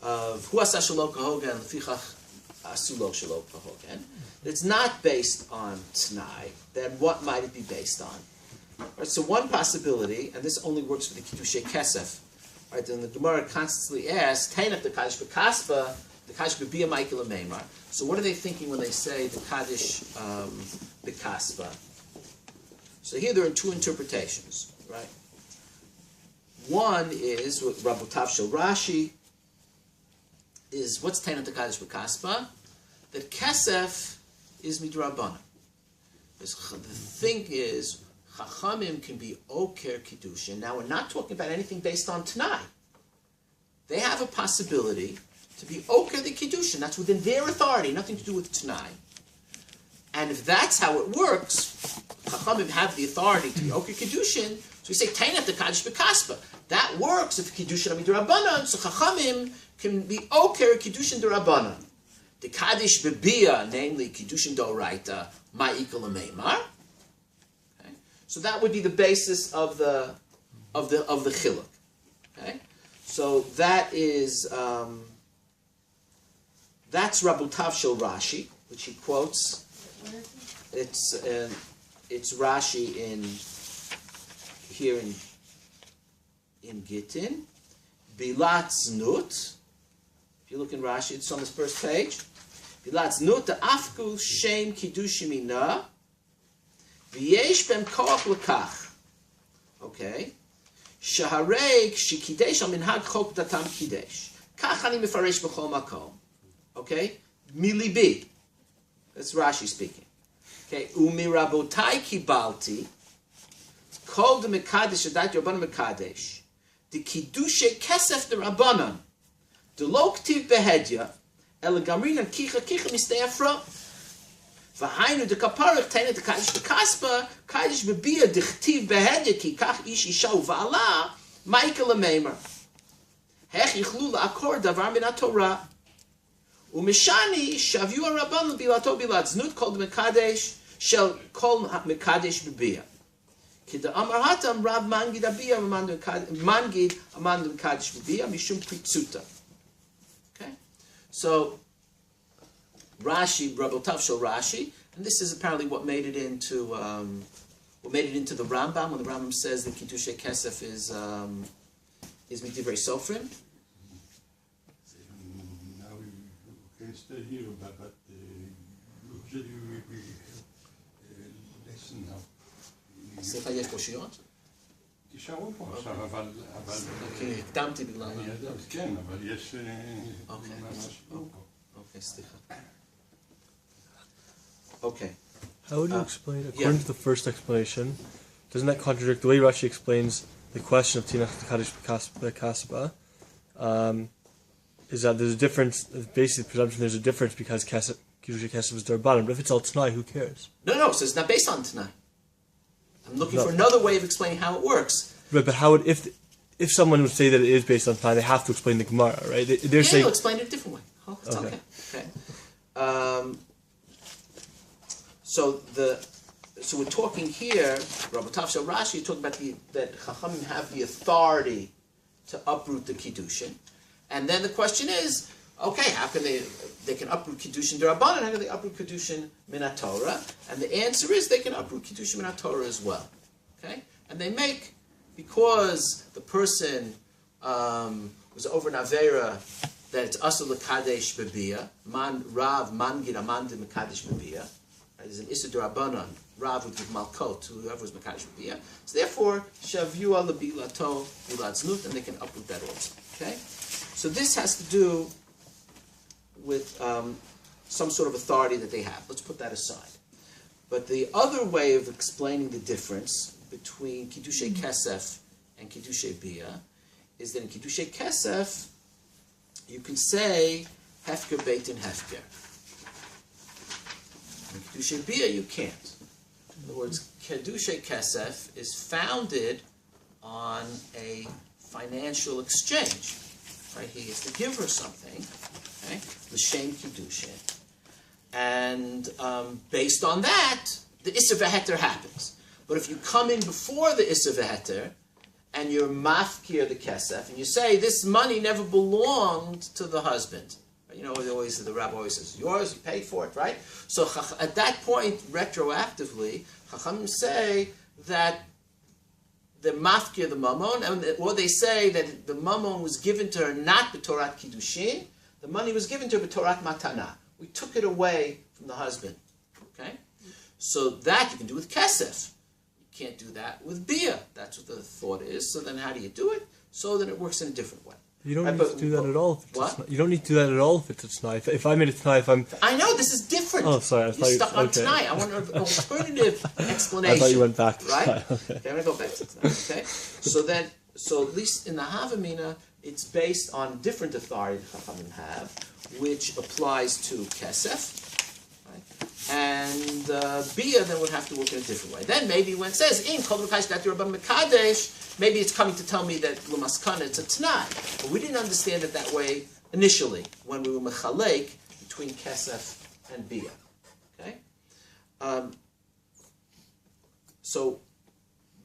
S1: of Hu asa shelo kahogan lefichach asu lo shelo kahogan. It's not based on T'nai. Then what might it be based on? Right, so one possibility, and this only works for the Kiddushay Kesef. Right, then the Gemara constantly asks, Tainach the Kaddish B'Kaspa, the Kaddish B'Bia Michael Meimar. So what are they thinking when they say the Kaddish B'Kaspa? So here there are two interpretations, right? One is what Rabbi Tavshel Rashi is, what's Tainach the Kaddish B'Kaspa? That Kesef is Midrabanan. The thing is, Chachamim can be Oker Kiddushin. Now we're not talking about anything based on Tanai. They have a possibility to be Oker the Kiddushin. That's within their authority, nothing to do with Tanai. And if that's how it works, Chachamim have the authority to be Oker Kiddushin, so we say Tainat the Kaddish B'Kaspa. that works if Kiddushin Amidurabanan, so Chachamim can be Oker Kiddushin Durabanan. The Kaddish Bebia, namely Kiddushin Doraita, Ma'ikal Meimar. Okay? So that would be the basis of the Chiluk. Okay? So that is that's Rabutav Shel Rashi, which he quotes. It's Rashi here in Gittin. Bilat Znut. If you look in Rashi, it's on this first page. Bilat Znut the Afku Shem Kiddushimina V'yesh Bem Koach L'kach. Okay. Shaharei Shikidesh Al Minhag Chok Datam Kidesh. Kach Ani Mefaresh B'chol Makom. Okay. Milibi. That's Rashi speaking. Okay. Umi Rabotai Kibalti. Kol de Mekadesh Adat Rabbanan Mekadesh. The Kiddushe Kesef the Rabbanan. The Lo Ktiv Behedya. El Gamrin and Kicha Mistei Afra. V'hainu de Kaparach Tenet the Kaddish B'Kaspa. Kaddish B'Bia Dichtiv Behedya Ki Kach Ish Isha U'Va'ala. Ma'ikal Meimer. Hech Yichlu La'akor Davar Min HaTorah. Umishani Shavu HaRabbanan Bilato Bilat Znut Kol de Mekadesh Shel Kol Mekadesh B'Bia. Kida Amar Hatam Rav Mangid Abiyah Mangid Amandum Kaddish B'Biyah Mishum Pritzuta. Okay, so Rashi, Rabotav Shel Rashi, and this is apparently what made it into the Rambam when the Rambam says that Kiddushay Kesef is Mikdivrei Sofrim.
S5: Now you can stay here, but usually we listen now.
S1: סליחה, יש פה שירות?
S5: תישארו פה עכשיו, אבל...
S1: כי הקדמתי בגלל...
S5: אני יודע, כן, אבל יש...
S1: אוקיי, סליחה. Okay.
S6: How would you explain, according to the first explanation, doesn't that contradict the way Rashi explains the question of Tinach Kaddish B'Kasba? Is that there's a difference, basic presumption there's a difference because Kiddushay Kesef is Darbanan, but if it's all Tanai, who cares?
S1: No, so it's not based on Tanai. I'm looking for another way of explaining how it works.
S6: Right, but how would, if someone would say that it is based on Tanai, they have to explain the Gemara, right? They're saying...
S1: They'll explain it a different way. Oh, it's okay. So we're talking here, Rabotav Shel Rashi, talking about that Chachamim have the authority to uproot the Kiddushin. And then the question is, okay, how can they can uproot Kiddushin D'Rabbanan, how can they uproot Kiddushin Min HaTorah? And the answer is they can uproot Kiddushin Min HaTorah as well. Okay? And they make, because the person was over an Avera, that it's Asur L'Kadesh B'Biyah, Rav Mangid Amandim L'Kadesh B'Biyah. There's an Issa D'Rabbanan, Rav would give Malkot to whoever was Mekadesh B'Biyah. So therefore, Shavua L'Bilato Bilad Znut, and they can uproot that also. Okay? So this has to do with some sort of authority that they have. Let's put that aside. But the other way of explaining the difference between Kiddushay Kesef and Kiddushay Biyah is that in Kiddushay Kesef, you can say Hefker Beitin Hefker. In Kiddushay Biyah, you can't. In other words, Kiddushay Kesef is founded on a financial exchange. Right? He has to give her something. Okay? L'shem Kiddushin. And based on that, the Issa V'Heter happens. But if you come in before the Issa V'Heter, and you're mafkir the kesef, and you say, this money never belonged to the husband. You know, the rabbi always says, yours, you paid for it, right? So at that point, retroactively, Chachamim say that the mafkir, the mamon, or they say that the mamon was given to her not b'torat kiddushin, the money was given to her b'torat matana. We took it away from the husband. Okay? So that you can do with kesef. You can't do that with biyah. That's what the thought is. So then how do you do it? So then it works in a different way.
S6: You don't need to do that at all.
S1: What?
S6: You don't need to do that at all if it's a t'nai. If I made a t'nai, if I'm...
S1: I know, this is different.
S6: Oh, sorry.
S1: You're stuck on t'nai. I want an alternative explanation.
S6: I thought you went back to
S1: right?
S6: t'nai. Okay.
S1: I'm going to go back to t'nai. Okay? So at least in the Havamina, it's based on different authority that Chachamim have, which applies to kesef. Right? And Bia, then would have to work in a different way. Then maybe when it says in Kol Mekadesh Dati Rabban Mekadesh, maybe it's coming to tell me that L'maskana it's a Tanai. But we didn't understand it that way initially when we were Mechalek between Kesef and Bia. Okay? So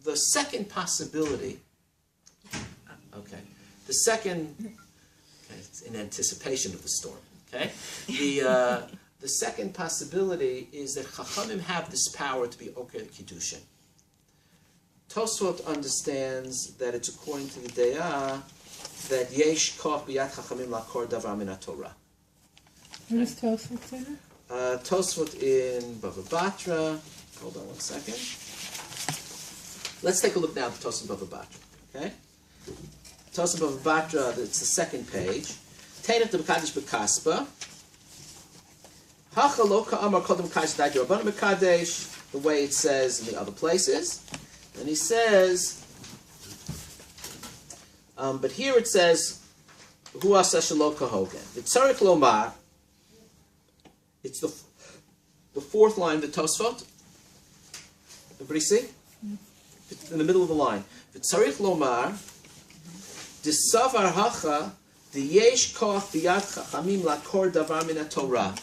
S1: the second possibility, it's in anticipation of the storm. Okay, the second possibility is that Chachamim have this power to be Oker Kiddushin. Tosfot understands that it's according to the Deah that Yesh Koch B'yad Chachamim Lakor Davar Min HaTorah.
S2: What does Tosfot say?
S1: Tosfot in Bava Batra. Hold on one second. Let's take a look now at Tosfot Bava Batra. Okay, Tosfot Bava Batra. It's the second page. Tainat the Mekadesh B'Kaspa. Hachaloka Amar Kodem Kadesh Dai Rabbanan Mekadesh, the way it says in the other places. And he says, but here it says, Hu Asa Shaloka Hogan. V'tzarich Lomar, it's the fourth line of the Tosfot. Everybody see? It's in the middle of the line. V'tzarich Lomar, Disavar Hacha, Diyesh Koch B'yad Chachamim Lakor Davar Min HaTorah.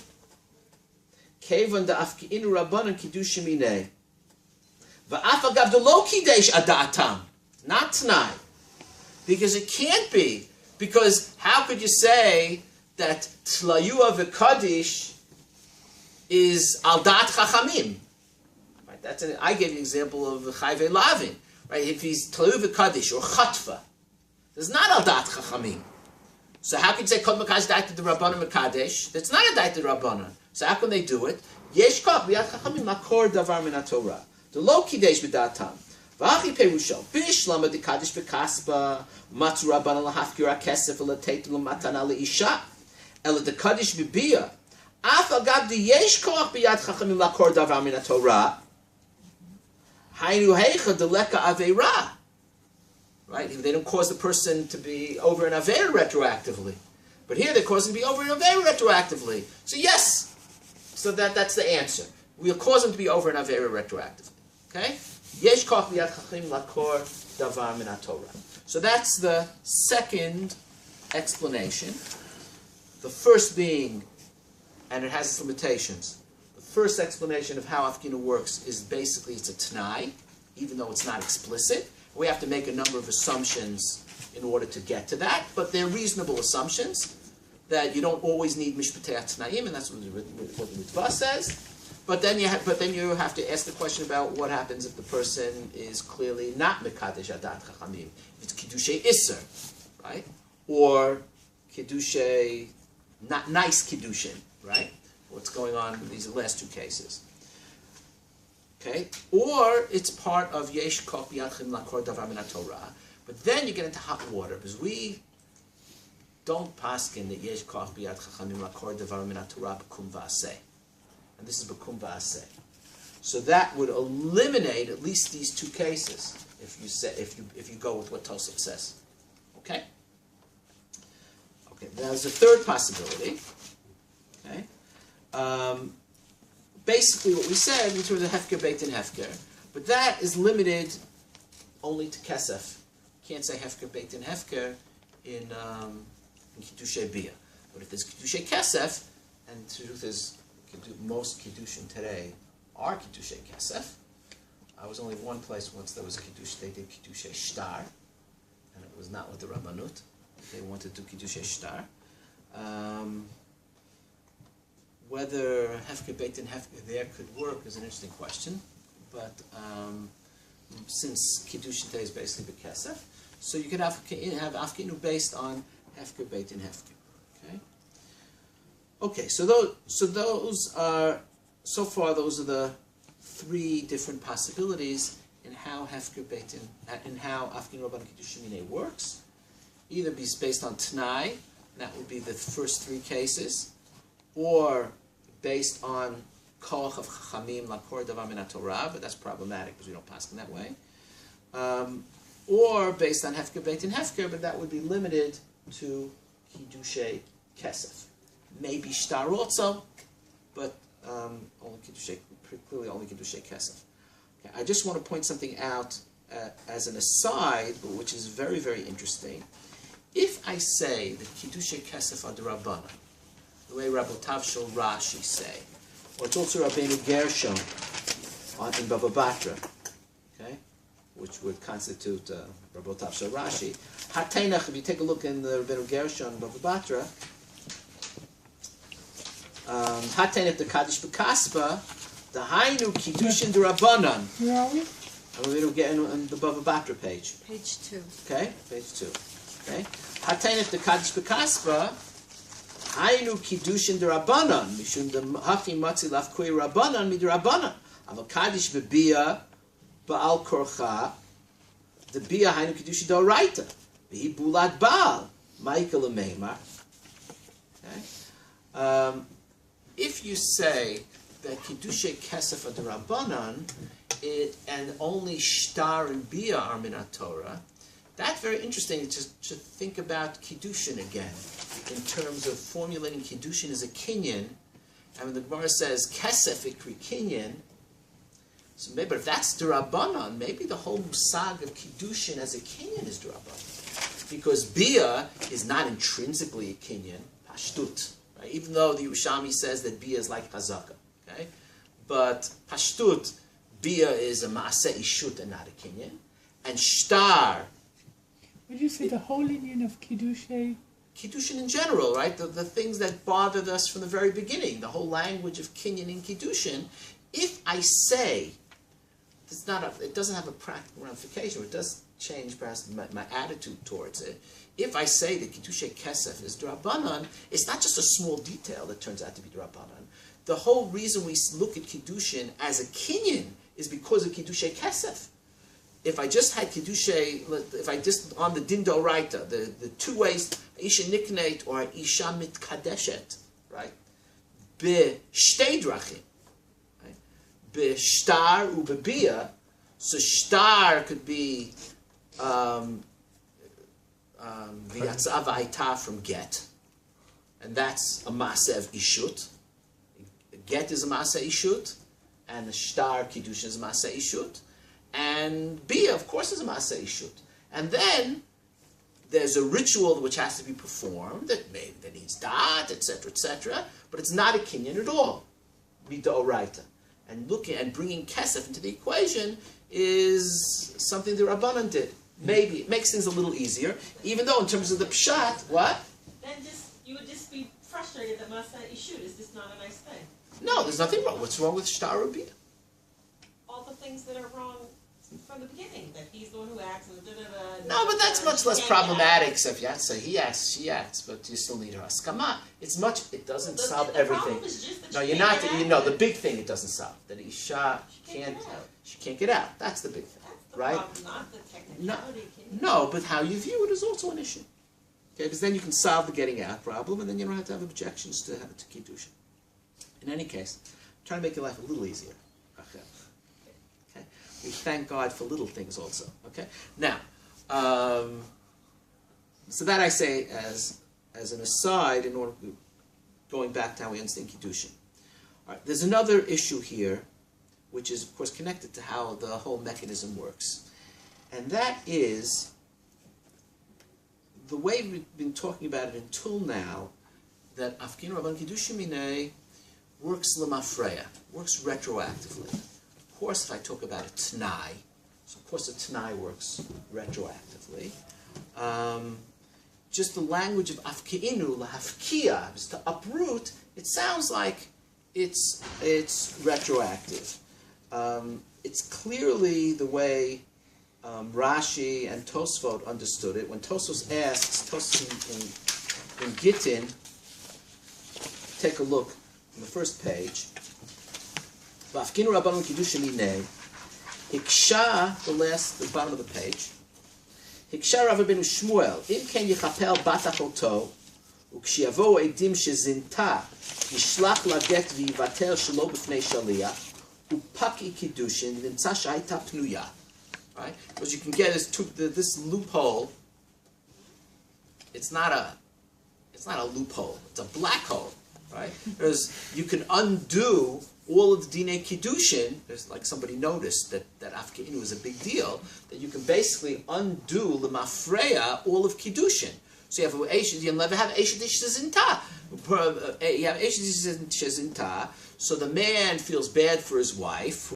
S1: Kevan da afkeinhu rabbanan kiddushim minei. Va'af agav lo kidesh adatam. Not tonight. Because it can't be. Because how could you say that tlayua v'kadish is al dat chachamim? Right, I gave an example of chayve lavin. Right, if he's tlayua v'kadish or chatfa, it's not al dat chachamim. So how can you say kol mekadesh da'at the rabbanan mekadesh? That's not a da'at the rabbanan. So how can they do it? Yesh koch b'yad chachamim lakor davar min haTorah. The lo kidesh b'datam. V'achi perusho b'ishlama dekadesh b'kasba matzu rabbanan lahafkir hakesef v'lateit l'matana leisha ela dekadesh b'bia af agab de yesh koch b'yad chachamim lakor davar min haTorah hainu heicha deleka aveira. Right? They don't cause the person to be over an aveira retroactively. But here they're causing to be over an aveira retroactively. So yes. So that's the answer. We'll cause them to be over an avera retroactively. Okay? Yesh koch b'yad chachamim lakor davar min haTorah. So that's the second explanation. The first being, and it has its limitations, the first explanation of how afkeinhu works is basically it's a t'nai, even though it's not explicit. We have to make a number of assumptions in order to get to that, but they're reasonable assumptions. That you don't always need mishpatei atnaim, and that's what the mitzvah says. But then you have to ask the question about what happens if the person is clearly not mekadesh adat chachamim. If it's kiddushay iser, right, or kiddushay not nice kiddushin, right? What's going on in these last two cases? Okay, or it's part of yesh koch b'yad chachamim lakor davar min haTorah. But then you get into hot water because we don't paskin that yesh koch b'yad chachamim lakor davar min haTorah b'kum v'aseh, and this is b'kum v'aseh. So that would eliminate at least these two cases if you go with what Tosaf says. Okay. Okay. There's a third possibility. Okay. Basically, what we said in terms of hefker beit and hefker, but that is limited only to kesef. You can't say hefker beit and hefker in kiddushay bia. But if there's kiddushay kesef, and the truth is, most kiddushin today are kiddushay kesef. I was only one place once there was a kiddush. They did kiddushay shtar, and it was not with the rabbanut. They wanted to do kiddushay shtar. Whether hefker beit and hefker there could work is an interesting question, but since kiddushin today is basically bekesef, so you could have afkeinhu based on hefker beit and hefker. Okay. Okay. So those are so far. Those are the three different possibilities in how hefker beit and how afkeinhu rabbanan kiddushim minei works. Either be based on t'nai, that would be the first three cases, or based on koch of chachamim lakor davar min haTorah, but that's problematic because we don't pass in that way. Or based on hefker beit and hefker, but that would be limited to kiddushay kesef. Maybe shtar also, but only kiddushay clearly only Kiddushay Kesef. Okay, I just want to point something out as an aside, but which is very, very interesting. If I say that Kiddushay Kesef are D'Rabbanan, the way Rabbotav Shel Rashi say, or it's also Rabbeinu Gershon in Bava Batra, okay, which would constitute Rabbotav Shel Rashi. Hateinach, if you take a look in the Rabbeinu Gershon Bava Batra, Hateinach the Kaddish B'Kaspa, the Hainu Kiddushin D'Rabbanan.
S2: Where are we?
S1: And we're going to get on the Bava Batra page.
S4: Page 2.
S1: Okay, page 2. Okay, Hateinach the Kaddish B'Kaspa, Hainu Kiddushin D'Rabbanan, Mishum the Hachi Matzi Lafkoi Rabbanan Midrabbanan. Aval Kaddish B'Bia Ba'al Korcha, the Bia Hainu Kiddushin D'Oraita, V'hi Bulat Baal, Michael Meimar. Okay. If you say that Kiddushay Kesef are D'Rabbanan, and only Shtar and Bia are Min Torah, that's very interesting to think about Kiddushin again, in terms of formulating Kiddushin as a kinyan. And when the Gemara says Kesef ikri kinyan, so maybe if that's D'Rabbanan, maybe the whole musag of Kiddushin as a kinyan is D'Rabbanan. Because Bia is not intrinsically a kinyan, Pashtut. Right? Even though the Yerushalmi says that Bia is like Chazaka. Okay? But Pashtut, Bia is a Maaseh Ishut and not a kinyan. And Shtar,
S2: Would you say the whole Indian of Kiddushay?
S1: Kiddushin in general, right? The things that bothered us from the very beginning, the whole language of kinyan in Kiddushin. If I say, it doesn't have a practical ramification, or it does change perhaps my attitude towards it. If I say that Kiddushay Kesef is D'Rabbanan, it's not just a small detail that turns out to be D'Rabbanan. The whole reason we look at Kiddushin as a kinyan is because of Kiddushay Kesef. If I just had Kiddushay, if I just, on the Din D'Oraita, the two ways, Isha Nikneit or Isha Mitkadeshet, right? Be Shtei Drachim, right? Be Shtar u Bebia, so Shtar could be V'yatzav Ha'ita from Get, and that's a Masev Ishut. Get is a Maaseh Ishut, and the Shtar Kiddushin is a Maaseh Ishut. And Bia, of course, is a Maaseh Ishut. And then there's a ritual which has to be performed that needs dat, etc., but it's not a kinyan at all. Mid'oraita. And bringing Kesef into the equation is something the Rabbanan did. Maybe it makes things a little easier, even though in terms of the pshat, what?
S3: Then you would just be frustrated that Masa Ishut is just not a nice thing.
S1: No, there's nothing wrong. What's wrong with Shtar or Bia?
S3: All the things that are wrong from the beginning, that he's the one who acts and da-da-da.
S1: No, but that's much less problematic. So if you have to say he acts, she acts, but you still need her haskama. It doesn't solve everything. No, you're not. The big thing it doesn't solve. That Isha she can't get out. That's the big thing,
S3: That's the
S1: right?
S3: problem, not the technicality.
S1: No, but how you view it is also an issue. Okay, because then you can solve the getting out problem, and then you don't have to have objections to Kiddushin. In any case, I'm trying to make your life a little easier. Okay. We thank God for little things also. Okay. Now, so that I say as an aside, in order going back to how we understand Kiddushin. All right. There's another issue here, which is of course connected to how the whole mechanism works, and that is the way we've been talking about it until now. That afkeinhu Rabban Kiddushin Minei works lemafreya, works retroactively. Of course, if I talk about a Tanai, so of course a Tanai works retroactively. Just the language of afkeinhu, lahafkia, is to uproot, it sounds like it's retroactive. It's clearly the way Rashi and Tosfot understood it. When Tosfos asks, in Gittin, take a look on the first page. Afkeinhu Rabbanan Kiddushin Minei. Hiksha, the bottom of the page. Hiksha Rav Rabbeinu Shmuel. Im ken yichapel bat achoto, ukshiavo edim shezinta, yishlach laget v'yivater shelo b'fnei shaliach, upaki Kiddushin v'nimtza sh'hayta pnuya. Right? Because you can get this loophole. It's not a loophole. It's a black hole. Right? Because you can undo all of the Dinei Kiddushin, there's like somebody noticed that afkeinhu is a big deal, that you can basically undo L'mafreya all of Kiddushin. So you have you never have Eshet Shezinta. You have Eshet Shezinta, so the man feels bad for his wife,